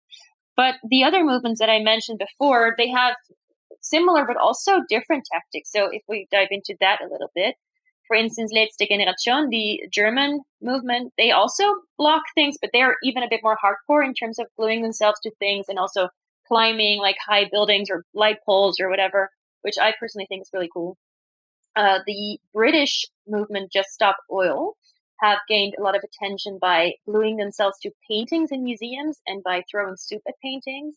But the other movements that I mentioned before, they have similar but also different tactics. So if we dive into that a little bit, for instance, Letzte Generation, the German movement, they also block things, but they are even a bit more hardcore in terms of gluing themselves to things and also climbing like high buildings or light poles or whatever, which I personally think is really cool. The British movement, Just Stop Oil, have gained a lot of attention by gluing themselves to paintings in museums and by throwing soup at paintings.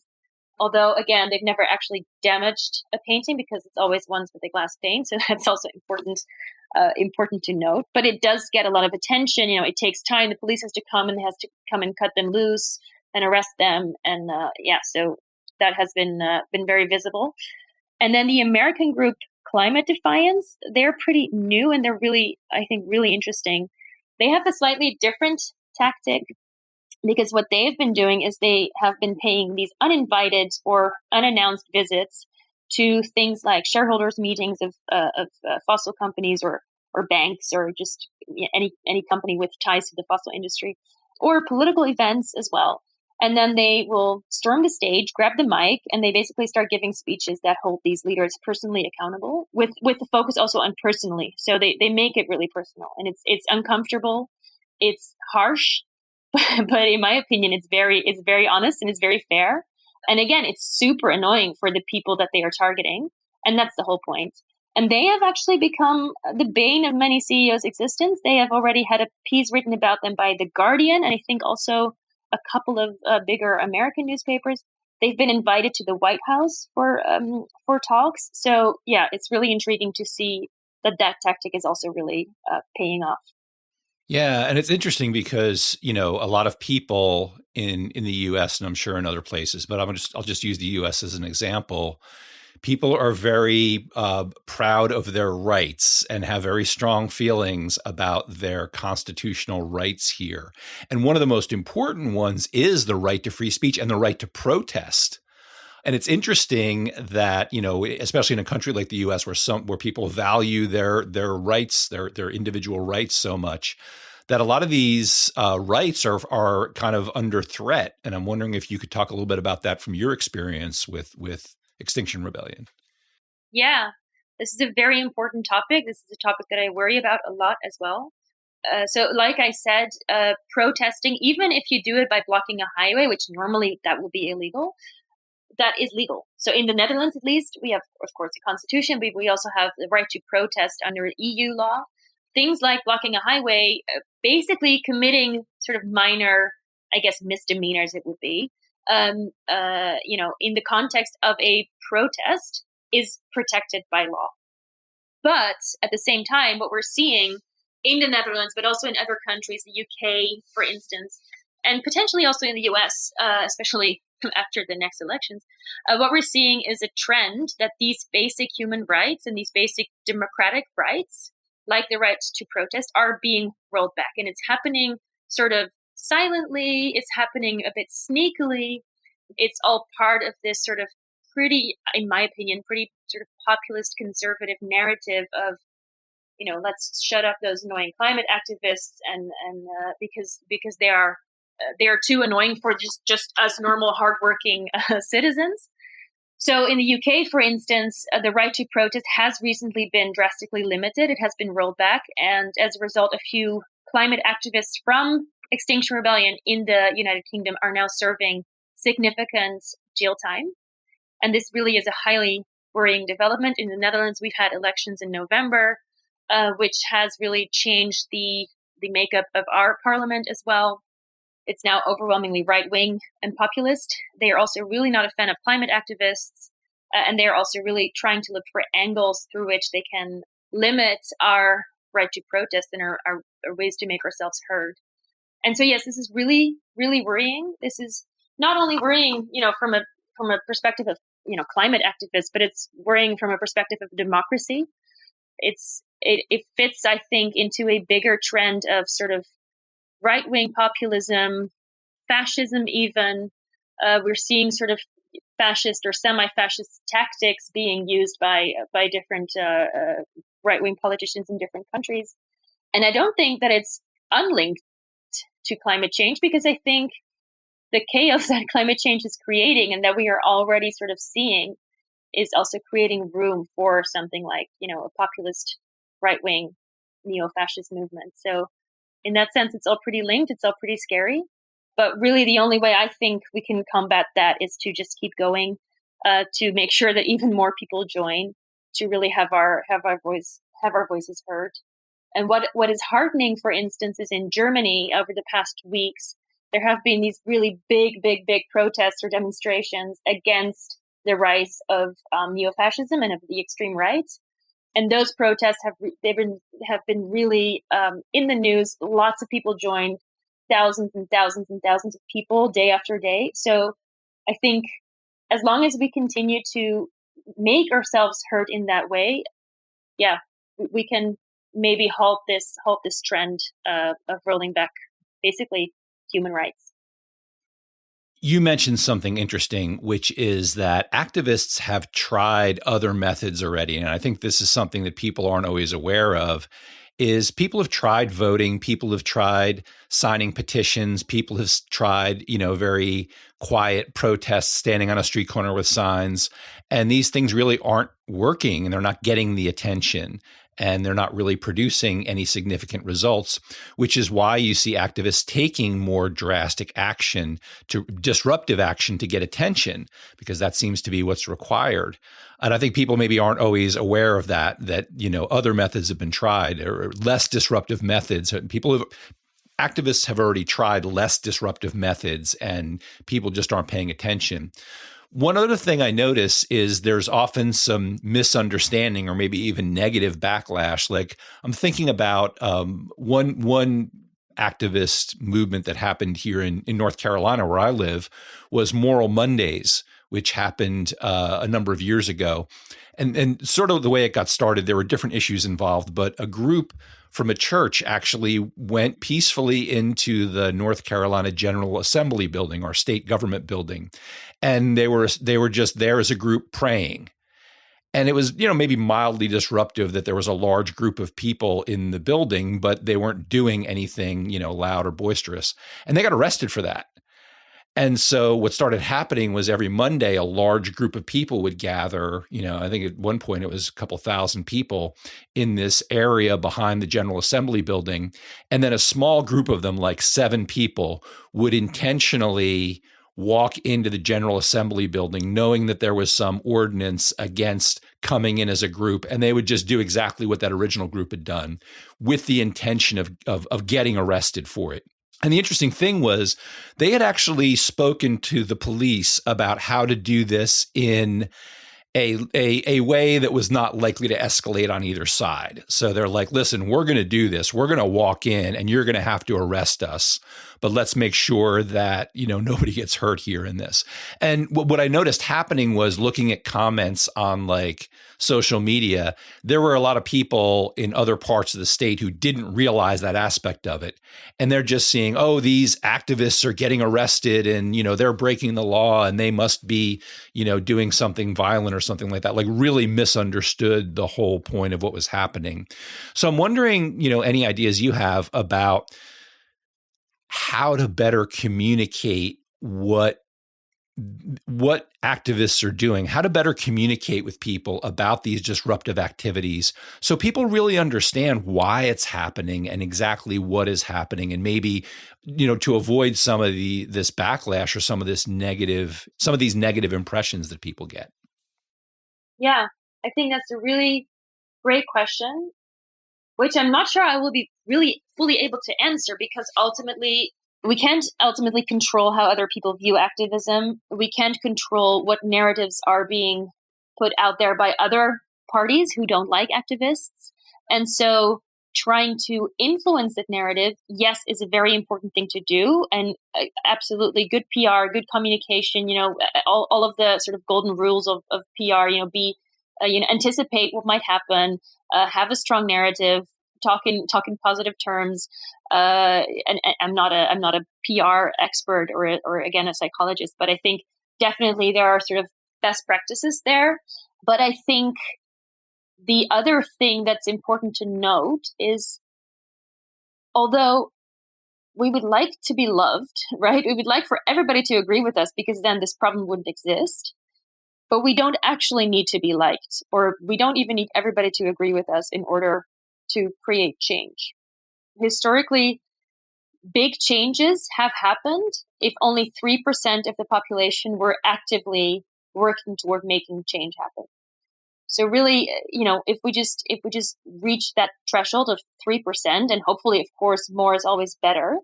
Although, again, they've never actually damaged a painting because it's always ones with a glass pane. So that's also important to note. But it does get a lot of attention. It takes time. The police has to come and cut them loose and arrest them. And so that has been very visible. And then the American group Climate Defiance, they're pretty new and they're really, I think, really interesting. They have a slightly different tactic, because what they've been doing is they have been paying these uninvited or unannounced visits to things like shareholders meetings of fossil companies or banks or just any company with ties to the fossil industry, or political events as well. And then they will storm the stage, grab the mic, and they basically start giving speeches that hold these leaders personally accountable, with the focus also on personally. So they make it really personal, and it's uncomfortable, it's harsh, but in my opinion, it's very honest and it's very fair. And again, it's super annoying for the people that they are targeting, and that's the whole point. And they have actually become the bane of many CEOs' existence. They have already had a piece written about them by The Guardian, and I think also a couple of bigger American newspapers. They've been invited to the White House for talks. So yeah, it's really intriguing to see that tactic is also really paying off. Yeah, and it's interesting because, a lot of people in the US, and I'm sure in other places, but I'll just use the US as an example. People are very proud of their rights and have very strong feelings about their constitutional rights here. And one of the most important ones is the right to free speech and the right to protest. And it's interesting that, especially in a country like the US where people value their rights, their individual rights so much, that a lot of these rights are kind of under threat. And I'm wondering if you could talk a little bit about that from your experience with Extinction Rebellion. Yeah, this is a very important topic. This is a topic that I worry about a lot as well. So like I said, protesting, even if you do it by blocking a highway, which normally that would be illegal, that is legal. So in the Netherlands, at least, we have, of course, a constitution, but we also have the right to protest under EU law. Things like blocking a highway, basically committing sort of minor, I guess, misdemeanors it would be, in the context of a protest is protected by law. But at the same time, what we're seeing in the Netherlands, but also in other countries, the UK, for instance, and potentially also in the US, especially after the next elections, what we're seeing is a trend that these basic human rights and these basic democratic rights, like the right to protest, are being rolled back. And it's happening sort of silently. It's happening a bit sneakily. It's all part of this sort of pretty, in my opinion, pretty sort of populist conservative narrative of, let's shut up those annoying climate activists and because they are too annoying for just us normal hardworking citizens. So in the UK, for instance, the right to protest has recently been drastically limited. It has been rolled back. And as a result, a few climate activists from Extinction Rebellion in the United Kingdom are now serving significant jail time. And this really is a highly worrying development. In the Netherlands, we've had elections in November, which has really changed the makeup of our parliament as well. It's now overwhelmingly right-wing and populist. They are also really not a fan of climate activists, and they are also really trying to look for angles through which they can limit our right to protest and our ways to make ourselves heard. And so, yes, this is really, really worrying. This is not only worrying, from a perspective of, climate activists, but it's worrying from a perspective of democracy. It fits, I think, into a bigger trend of sort of right-wing populism, fascism even. We're seeing sort of fascist or semi-fascist tactics being used by different right-wing politicians in different countries. And I don't think that it's unlinked to climate change, because I think the chaos that climate change is creating and that we are already sort of seeing is also creating room for something like, a populist right-wing neo-fascist movement. So in that sense, it's all pretty linked. It's all pretty scary. But really, the only way I think we can combat that is to just keep going, to make sure that even more people join, to really have our voices heard. And what is heartening, for instance, is in Germany over the past weeks, there have been these really big protests or demonstrations against the rise of neo-fascism and of the extreme right. And those protests have been really in the news. Lots of people joined, thousands and thousands and thousands of people day after day. So I think as long as we continue to make ourselves heard in that way, yeah, we can maybe halt this trend of rolling back basically human rights. You mentioned something interesting, which is that activists have tried other methods already. And I think this is something that people aren't always aware of, is people have tried voting, people have tried signing petitions, people have tried, very quiet protests, standing on a street corner with signs. And these things really aren't working and they're not getting the attention. and they're not really producing any significant results, which is why you see activists taking more drastic action, to disruptive action, to get attention, because that seems to be what's required. And I think people maybe aren't always aware of that, other methods have been tried, or less disruptive methods. Activists have already tried less disruptive methods, and people just aren't paying attention. One other thing I notice is there's often some misunderstanding or maybe even negative backlash. Like, I'm thinking about one activist movement that happened here in North Carolina, where I live, was Moral Mondays, which happened a number of years ago. And sort of the way it got started, there were different issues involved, but a group from a church actually went peacefully into the North Carolina General Assembly building, our state government building. And they were just there as a group praying. And it was, maybe mildly disruptive that there was a large group of people in the building, but they weren't doing anything, loud or boisterous. And they got arrested for that. And so what started happening was every Monday, a large group of people would gather. I think at one point it was a couple thousand people in this area behind the General Assembly building. And then a small group of them, like 7 people, would intentionally walk into the General Assembly building knowing that there was some ordinance against coming in as a group. And they would just do exactly what that original group had done, with the intention of getting arrested for it. And the interesting thing was, they had actually spoken to the police about how to do this in a way that was not likely to escalate on either side. So they're like, listen, we're going to do this. We're going to walk in and you're going to have to arrest us. But let's make sure that, nobody gets hurt here in this. And what I noticed happening was, looking at comments on like social media, there were a lot of people in other parts of the state who didn't realize that aspect of it. And they're just seeing, oh, these activists are getting arrested and, they're breaking the law and they must be, doing something violent or something like that, like really misunderstood the whole point of what was happening. So I'm wondering, any ideas you have about how to better communicate what activists are doing, how to better communicate with people about these disruptive activities, so people really understand why it's happening and exactly what is happening, and maybe, to avoid some of this backlash or some of these negative impressions that people get. Yeah, I think that's a really great question, which I'm not sure I will be really fully able to answer, because we can't ultimately control how other people view activism. We can't control what narratives are being put out there by other parties who don't like activists. And so trying to influence that narrative, yes, is a very important thing to do. And absolutely good PR, good communication, all of the sort of golden rules of PR, anticipate what might happen, have a strong narrative, talk in positive terms. And I'm not a PR expert or again, a psychologist, but I think definitely there are sort of best practices there. But I think the other thing that's important to note is, although we would like to be loved, right? We would like for everybody to agree with us, because then this problem wouldn't exist. But we don't actually need to be liked, or we don't even need everybody to agree with us in order to create change. Historically, big changes have happened if only 3% of the population were actively working toward making change happen. So really, if we just reach that threshold of 3%, and hopefully, of course, more is always better,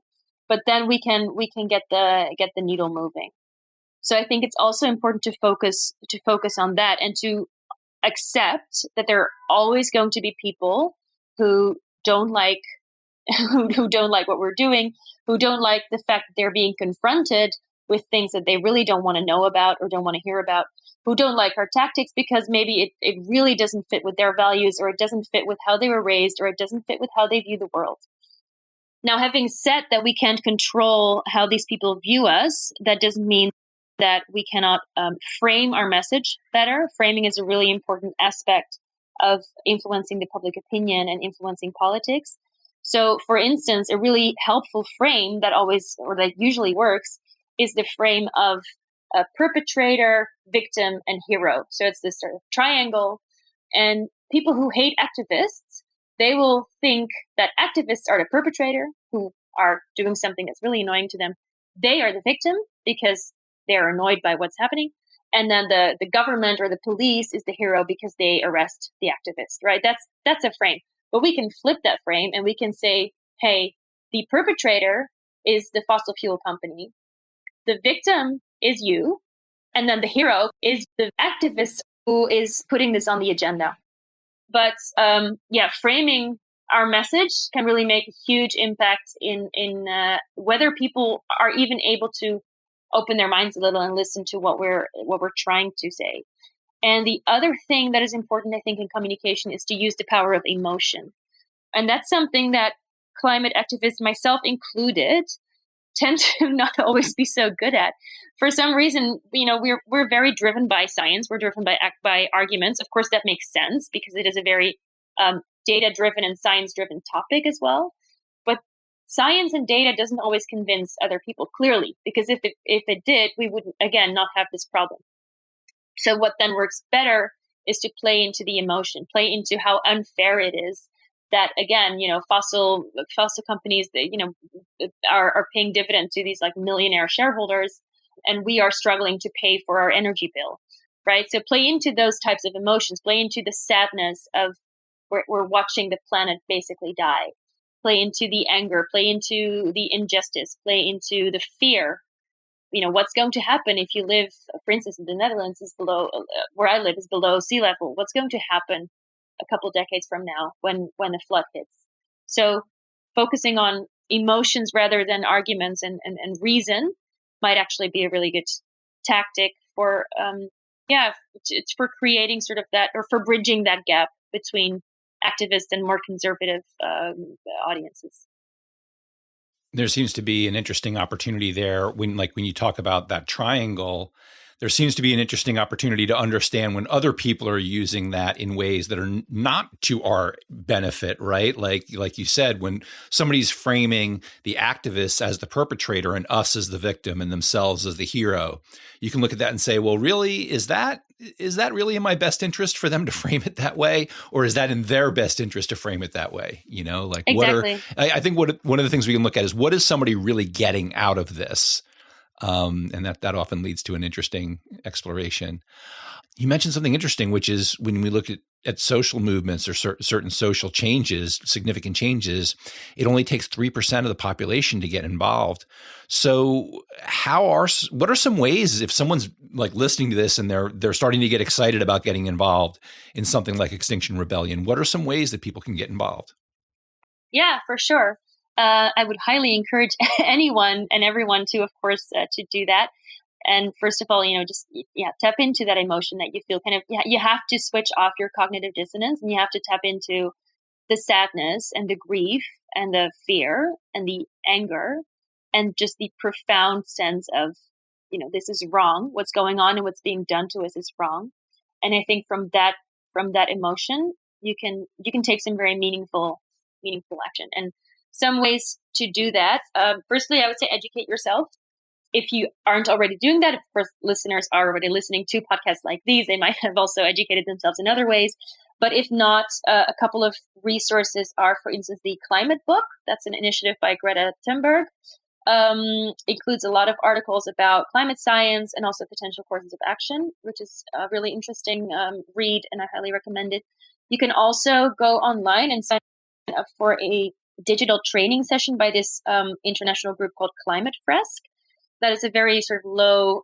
but then we can get the needle moving. So I think it's also important to focus on that, and to accept that there are always going to be people who don't like who don't like what we're doing, who don't like the fact that they're being confronted with things that they really don't want to know about or don't want to hear about, who don't like our tactics because maybe it really doesn't fit with their values, or it doesn't fit with how they were raised, or it doesn't fit with how they view the world. Now, having said that we can't control how these people view us, that doesn't mean that we cannot frame our message better. Framing is a really important aspect of influencing the public opinion and influencing politics. So, for instance, a really helpful frame that usually works is the frame of a perpetrator, victim, and hero. So it's this sort of triangle. And people who hate activists they will think that activists are the perpetrator who are doing something that's really annoying to them. They are the victim because they're annoyed by what's happening. And then the government or the police is the hero because they arrest the activist, right? That's a frame. But we can flip that frame and we can say, hey, the perpetrator is the fossil fuel company. The victim is you. And then the hero is the activist who is putting this on the agenda. But framing our message can really make a huge impact in whether people are even able to open their minds a little and listen to what we're trying to say. And the other thing that is important, I think, in communication is to use the power of emotion. And that's something that climate activists, myself included, tend to not always be so good at. For some reason, we're very driven by science. We're driven by arguments. Of course, that makes sense because it is a very data-driven and science-driven topic as well. But science and data doesn't always convince other people clearly, because if it did, we would, again, not have this problem. So what then works better is to play into the emotion, play into how unfair it is that, again, fossil companies, are paying dividend to these like millionaire shareholders, and we are struggling to pay for our energy bill, right? So play into those types of emotions, play into the sadness of we're watching the planet basically die, play into the anger, play into the injustice, play into the fear. What's going to happen if you live, for instance, in the Netherlands is below, where I live is below sea level. What's going to happen a couple decades from now when the flood hits? So focusing on emotions rather than arguments and reason might actually be a really good tactic for, it's for creating sort of that, or for bridging that gap between activist and more conservative audiences. There seems to be an interesting opportunity there when you talk about that triangle. There seems to be an interesting opportunity to understand when other people are using that in ways that are not to our benefit, right? Like you said, when somebody's framing the activists as the perpetrator and us as the victim and themselves as the hero, you can look at that and say, well, really, is that really in my best interest for them to frame it that way? Or is that in their best interest to frame it that way? Exactly. I think one of the things we can look at is, what is somebody really getting out of this? And that often leads to an interesting exploration. You mentioned something interesting, which is when we look at social movements or certain social changes, significant changes, it only takes 3% of the population to get involved. So what are some ways, if someone's like listening to this and they're starting to get excited about getting involved in something like Extinction Rebellion, what are some ways that people can get involved? Yeah, for sure. I would highly encourage anyone and everyone to, of course, to do that. And first of all, tap into that emotion that you feel. You have to switch off your cognitive dissonance, and you have to tap into the sadness and the grief and the fear and the anger and just the profound sense of, this is wrong. What's going on and what's being done to us is wrong. And I think from that emotion, you can take some very meaningful action. And some ways to do that. Firstly, I would say educate yourself. If you aren't already doing that, of course, listeners are already listening to podcasts like these. They might have also educated themselves in other ways. But if not, a couple of resources are, for instance, the Climate Book. That's an initiative by Greta Thunberg. Includes a lot of articles about climate science and also potential courses of action, which is a really interesting read, and I highly recommend it. You can also go online and sign up for a digital training session by this international group called Climate Fresk. That is a very sort of low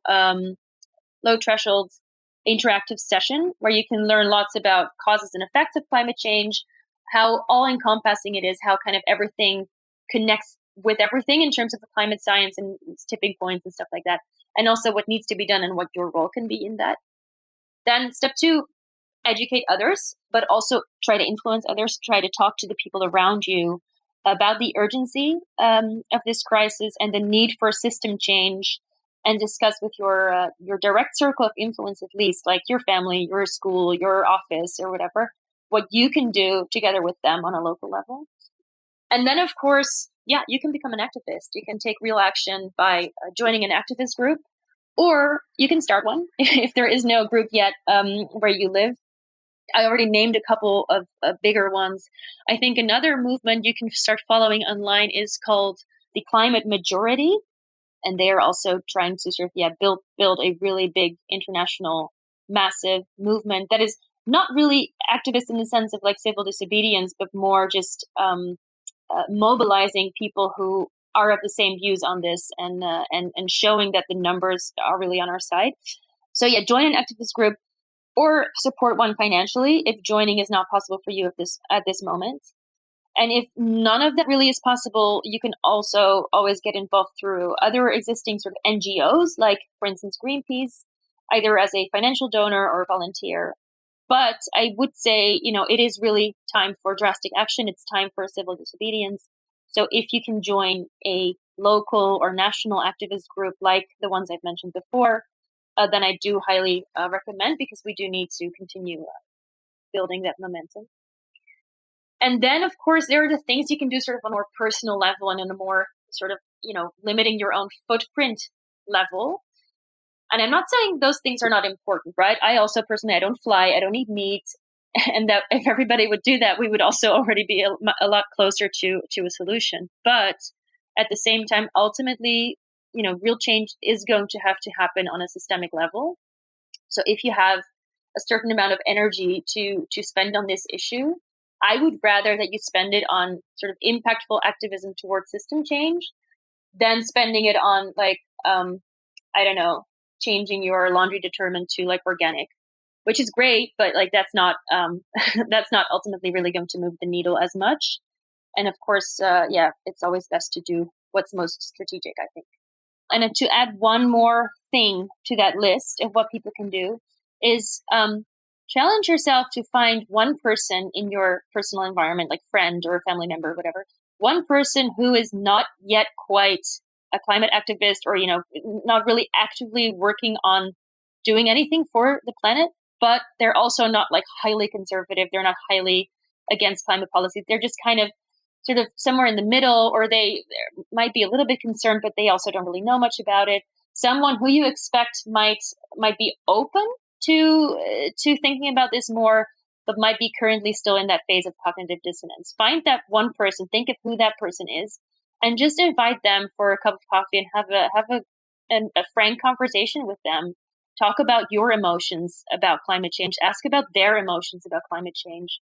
threshold interactive session where you can learn lots about causes and effects of climate change, how all encompassing it is, how kind of everything connects with everything in terms of the climate science and tipping points and stuff like that, and also what needs to be done and what your role can be in that. Then step 2, educate others, but also try to influence others, try to talk to the people around you about the urgency of this crisis and the need for system change, and discuss with your direct circle of influence, at least, like your family, your school, your office, or whatever, what you can do together with them on a local level. And then, of course, you can become an activist. You can take real action by joining an activist group, or you can start one if there is no group yet where you live. I already named a couple of bigger ones. I think another movement you can start following online is called the Climate Majority, and they are also trying to sort of build a really big international massive movement that is not really activist in the sense of like civil disobedience, but more just mobilizing people who are of the same views on this, and showing that the numbers are really on our side. So yeah, join an activist group or support one financially if joining is not possible for you at this moment. And if none of that really is possible, you can also always get involved through other existing sort of NGOs, like, for instance, Greenpeace, either as a financial donor or volunteer. But I would say, it is really time for drastic action. It's time for civil disobedience. So if you can join a local or national activist group like the ones I've mentioned before, then I do highly recommend, because we do need to continue building that momentum. And then, of course, there are the things you can do sort of on a more personal level and on a more sort of, limiting your own footprint level. And I'm not saying those things are not important, right? I also personally, I don't fly, I don't eat meat. And that if everybody would do that, we would also already be a lot closer to a solution. But at the same time, ultimately, real change is going to have to happen on a systemic level. So if you have a certain amount of energy to spend on this issue, I would rather that you spend it on sort of impactful activism towards system change than spending it on like, I don't know, changing your laundry detergent to like organic, which is great, but like that's not that's not ultimately really going to move the needle as much. And of course, it's always best to do what's most strategic, I think. And to add one more thing to that list of what people can do is challenge yourself to find one person in your personal environment, like friend or family member, or whatever, one person who is not yet quite a climate activist, or, not really actively working on doing anything for the planet, but they're also not like highly conservative. They're not highly against climate policies. They're just kind of sort of somewhere in the middle, or they might be a little bit concerned, but they also don't really know much about it. Someone who you expect might be open to thinking about this more, but might be currently still in that phase of cognitive dissonance. Find that one person, think of who that person is, and just invite them for a cup of coffee and have a frank conversation with them. Talk about your emotions about climate change. Ask about their emotions about climate change.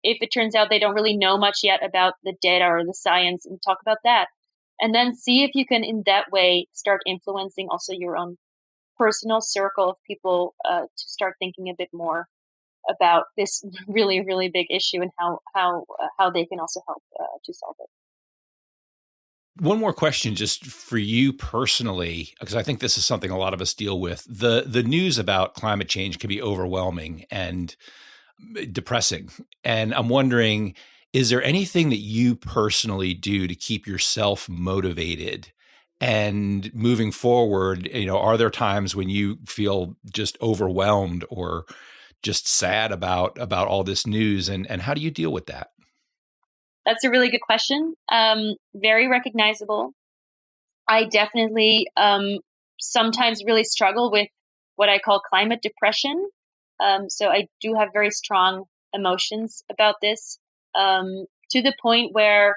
If it turns out they don't really know much yet about the data or the science, and talk about that. And then see if you can, in that way, start influencing also your own personal circle of people to start thinking a bit more about this really, really big issue, and how they can also help to solve it. One more question just for you personally, because I think this is something a lot of us deal with. The news about climate change can be overwhelming and depressing. And I'm wondering, is there anything that you personally do to keep yourself motivated and moving forward? Are there times when you feel just overwhelmed or just sad about all this news, and how do you deal with that? That's a really good question. Very recognizable. I definitely sometimes really struggle with what I call climate depression. So I do have very strong emotions about this, to the point where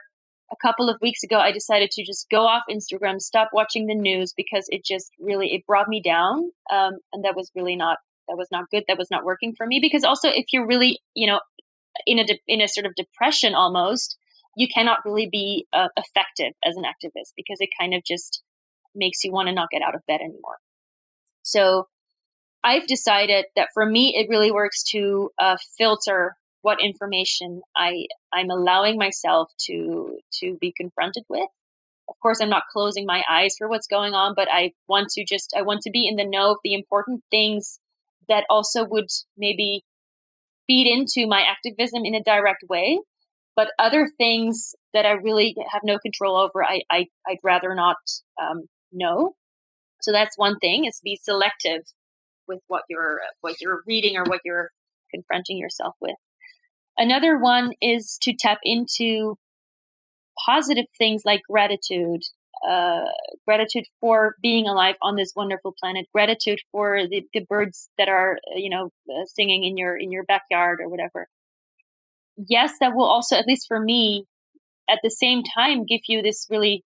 a couple of weeks ago I decided to just go off Instagram, stop watching the news, because it brought me down, and that was not good. That was not working for me, because also if you're really in a sort of depression almost, you cannot really be effective as an activist, because it kind of just makes you want to not get out of bed anymore. So I've decided that for me, it really works to filter what information I'm allowing myself to be confronted with. Of course, I'm not closing my eyes for what's going on, but I want to be in the know of the important things that also would maybe feed into my activism in a direct way. But other things that I really have no control over, I'd rather not know. So that's one thing, is be selective with what you're reading or what you're confronting yourself with. Another one is to tap into positive things like gratitude uh, gratitude for being alive on this wonderful planet, gratitude for the birds that are singing in your backyard or whatever. Yes, that will also, at least for me, at the same time give you this really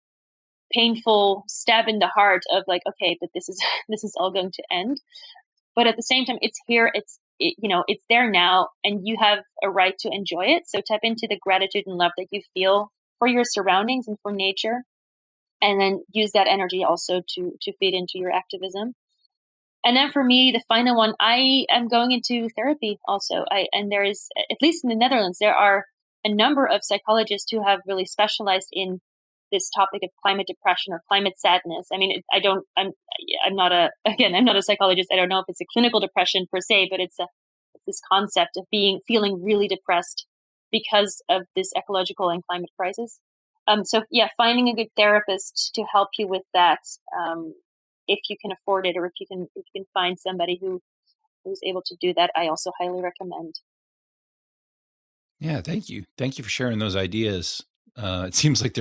painful stab in the heart of like, okay, but this is this is all going to end. But at the same time, it's here, it's there now, and you have a right to enjoy it. So tap into the gratitude and love that you feel for your surroundings and for nature, and then use that energy also to feed into your activism. And then for me, the final one, I am going into therapy also. And there is, at least in the Netherlands, there are a number of psychologists who have really specialized in this topic of climate depression or climate sadness. I mean, I'm not I'm not a psychologist. I don't know if it's a clinical depression per se, but it's this concept of feeling really depressed because of this ecological and climate crisis. So yeah, finding a good therapist to help you with that, if you can afford it, or if you can find somebody who's able to do that, I also highly recommend. Yeah, thank you. Thank you for sharing those ideas. It seems like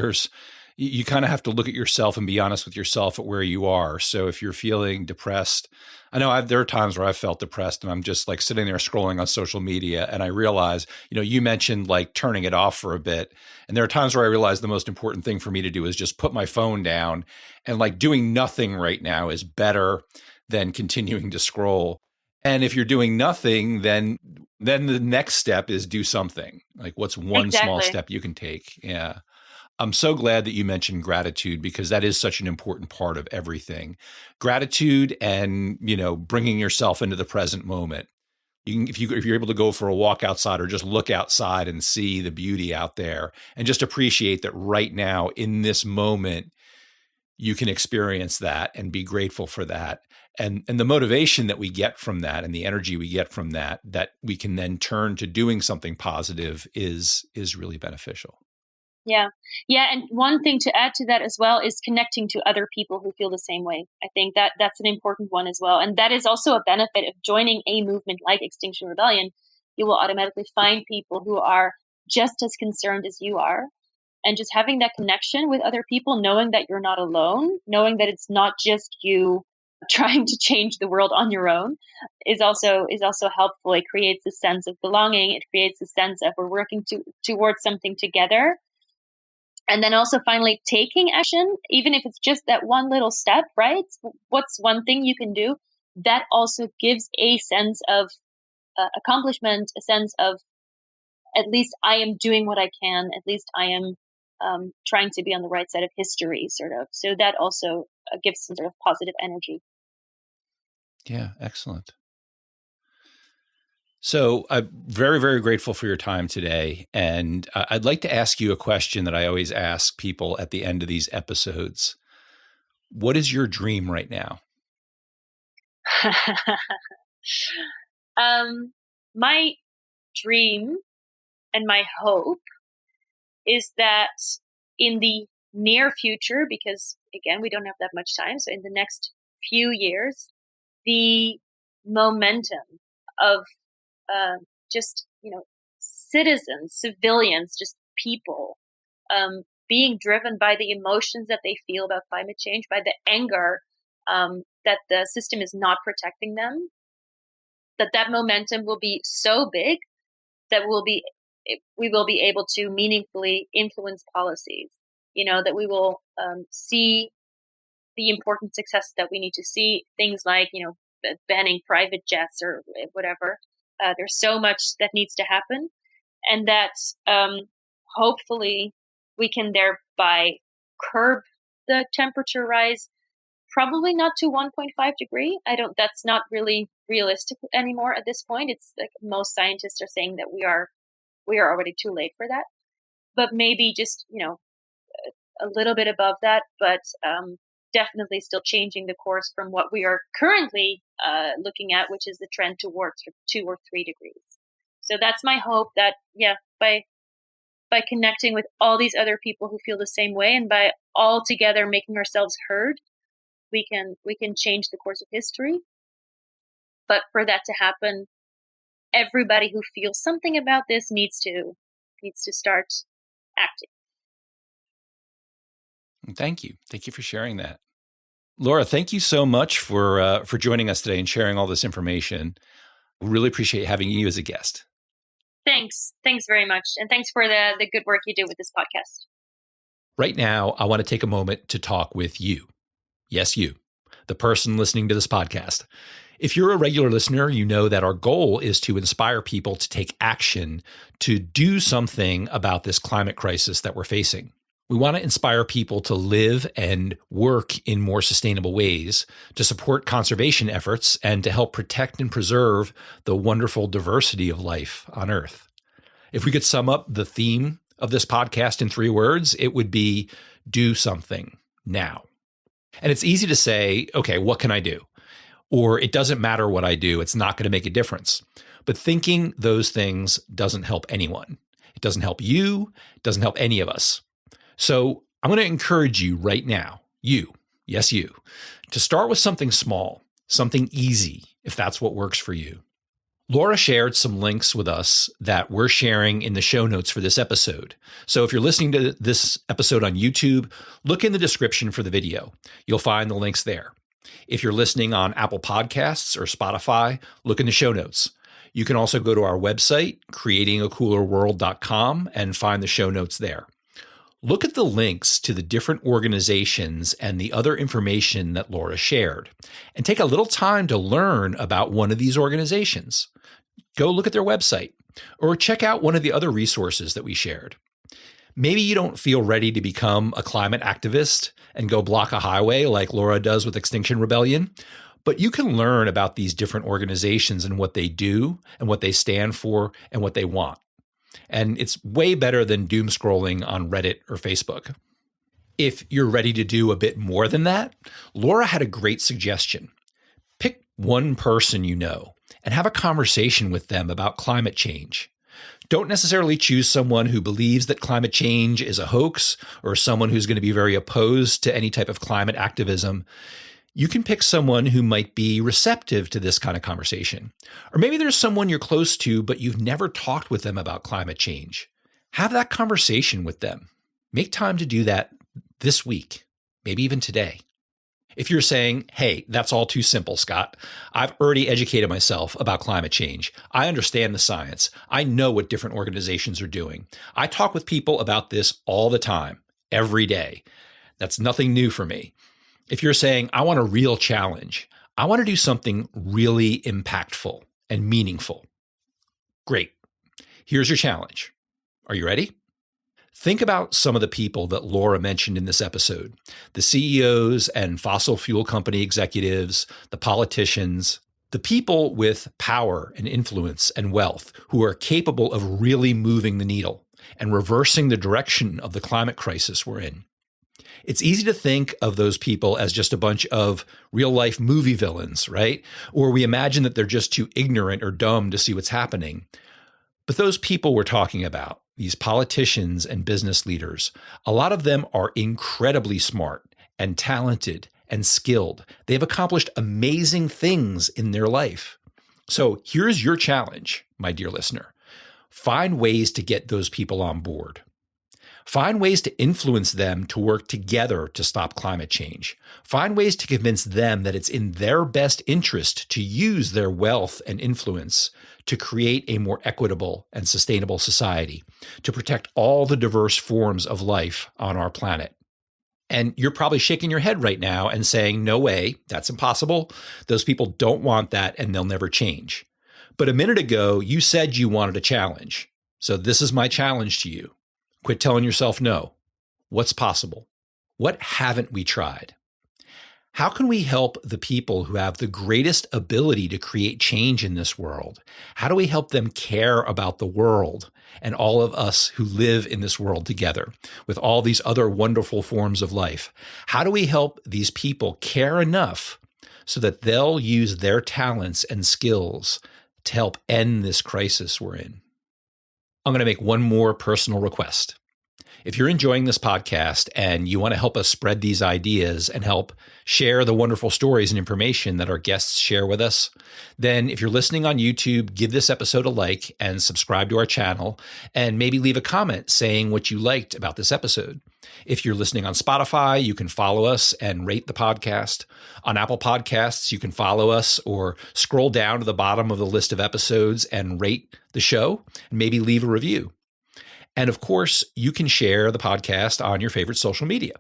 you kind of have to look at yourself and be honest with yourself at where you are. So if you're feeling depressed, I know there are times where I've felt depressed and I'm just like sitting there scrolling on social media and I realize, you mentioned like turning it off for a bit. And there are times where I realize the most important thing for me to do is just put my phone down, and like doing nothing right now is better than continuing to scroll. And if you're doing nothing, then the next step is do something. Like, what's one small Exactly. step you can take? Yeah. I'm so glad that you mentioned gratitude, because that is such an important part of everything. Gratitude and, bringing yourself into the present moment. If you're able to go for a walk outside or just look outside and see the beauty out there and just appreciate that right now in this moment, you can experience that and be grateful for that. And the motivation that we get from that and the energy we get from that we can then turn to doing something positive is really beneficial. Yeah. Yeah. And one thing to add to that as well is connecting to other people who feel the same way. I think that that's an important one as well. And that is also a benefit of joining a movement like Extinction Rebellion. You will automatically find people who are just as concerned as you are. And just having that connection with other people, knowing that you're not alone, knowing that it's not just you trying to change the world on your own, is also helpful. It creates a sense of belonging. It creates a sense of we're working towards something together. And then also finally taking action, even if it's just that one little step, right? What's one thing you can do? That also gives a sense of accomplishment, a sense of at least I am doing what I can, at least I am trying to be on the right side of history, sort of. So that also gives some sort of positive energy. Yeah, excellent. So I'm very, very grateful for your time today. And I'd like to ask you a question that I always ask people at the end of these episodes. What is your dream right now? My dream and my hope is that in the near future, because again, we don't have that much time, so in the next few years, the momentum of just citizens, civilians, just people being driven by the emotions that they feel about climate change, by the anger that the system is not protecting them, that momentum will be so big that we will be able to meaningfully influence policies. That we will see the important success that we need to see. Things like banning private jets or whatever. There's so much that needs to happen, and that hopefully we can thereby curb the temperature rise. Probably not to 1.5 degree. That's not really realistic anymore at this point. It's like most scientists are saying that we are already too late for that. But maybe just, a little bit above that, but definitely still changing the course from what we are currently looking at, which is the trend towards 2 or 3 degrees. So that's my hope that, by connecting with all these other people who feel the same way, and by all together making ourselves heard, we can change the course of history. But for that to happen, everybody who feels something about this needs to start acting. Thank you. Thank you for sharing that. Laura, thank you so much for joining us today and sharing all this information. We really appreciate having you as a guest. Thanks. Thanks very much. And thanks for the good work you do with this podcast. Right now, I want to take a moment to talk with you. Yes, you, the person listening to this podcast. If you're a regular listener, you know that our goal is to inspire people to take action, to do something about this climate crisis that we're facing. We want to inspire people to live and work in more sustainable ways, to support conservation efforts, and to help protect and preserve the wonderful diversity of life on Earth. If we could sum up the theme of this podcast in 3 words, it would be do something now. And it's easy to say, okay, what can I do? Or it doesn't matter what I do, it's not going to make a difference. But thinking those things doesn't help anyone. It doesn't help you, it doesn't help any of us. So I'm going to encourage you right now, you, yes, you, to start with something small, something easy, if that's what works for you. Laura shared some links with us that we're sharing in the show notes for this episode. So if you're listening to this episode on YouTube, look in the description for the video. You'll find the links there. If you're listening on Apple Podcasts or Spotify, look in the show notes. You can also go to our website, creatingacoolerworld.com, and find the show notes there. Look at the links to the different organizations and the other information that Laura shared, and take a little time to learn about one of these organizations. Go look at their website, or check out one of the other resources that we shared. Maybe you don't feel ready to become a climate activist and go block a highway like Laura does with Extinction Rebellion, but you can learn about these different organizations and what they do and what they stand for and what they want. And it's way better than doom scrolling on Reddit or Facebook. If you're ready to do a bit more than that, Laura had a great suggestion. Pick one person you know and have a conversation with them about climate change. Don't necessarily choose someone who believes that climate change is a hoax or someone who's going to be very opposed to any type of climate activism. You can pick someone who might be receptive to this kind of conversation. Or maybe there's someone you're close to, but you've never talked with them about climate change. Have that conversation with them. Make time to do that this week, maybe even today. If you're saying, hey, that's all too simple, Scott. I've already educated myself about climate change. I understand the science. I know what different organizations are doing. I talk with people about this all the time, every day. That's nothing new for me. If you're saying, I want a real challenge, I want to do something really impactful and meaningful. Great. Here's your challenge. Are you ready? Think about some of the people that Laura mentioned in this episode, the CEOs and fossil fuel company executives, the politicians, the people with power and influence and wealth who are capable of really moving the needle and reversing the direction of the climate crisis we're in. It's easy to think of those people as just a bunch of real-life movie villains, right? Or we imagine that they're just too ignorant or dumb to see what's happening. But those people we're talking about, these politicians and business leaders, a lot of them are incredibly smart and talented and skilled. They've accomplished amazing things in their life. So here's your challenge, my dear listener. Find ways to get those people on board. Find ways to influence them to work together to stop climate change. Find ways to convince them that it's in their best interest to use their wealth and influence to create a more equitable and sustainable society, to protect all the diverse forms of life on our planet. And you're probably shaking your head right now and saying, no way, that's impossible. Those people don't want that and they'll never change. But a minute ago, you said you wanted a challenge. So this is my challenge to you. Quit telling yourself no. What's possible? What haven't we tried? How can we help the people who have the greatest ability to create change in this world? How do we help them care about the world and all of us who live in this world together with all these other wonderful forms of life? How do we help these people care enough so that they'll use their talents and skills to help end this crisis we're in? I'm going to make one more personal request. If you're enjoying this podcast and you want to help us spread these ideas and help share the wonderful stories and information that our guests share with us, then if you're listening on YouTube, give this episode a like and subscribe to our channel, and maybe leave a comment saying what you liked about this episode. If you're listening on Spotify, you can follow us and rate the podcast. On Apple Podcasts, you can follow us or scroll down to the bottom of the list of episodes and rate the show and maybe leave a review. And of course, you can share the podcast on your favorite social media.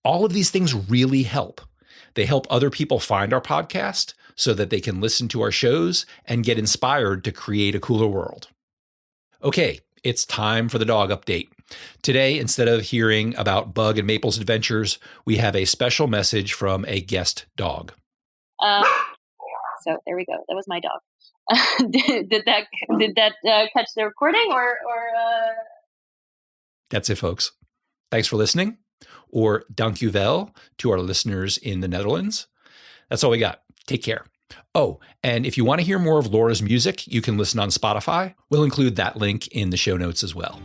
All of these things really help. They help other people find our podcast so that they can listen to our shows and get inspired to create a cooler world. Okay, it's time for the dog update. Today, instead of hearing about Bug and Maple's adventures, we have a special message from a guest dog. So there we go. That was my dog. Did that catch the recording or? That's it, folks. Thanks for listening, or dank u wel to our listeners in the Netherlands. That's all we got. Take care. Oh, and if you want to hear more of Laura's music, you can listen on Spotify. We'll include that link in the show notes as well.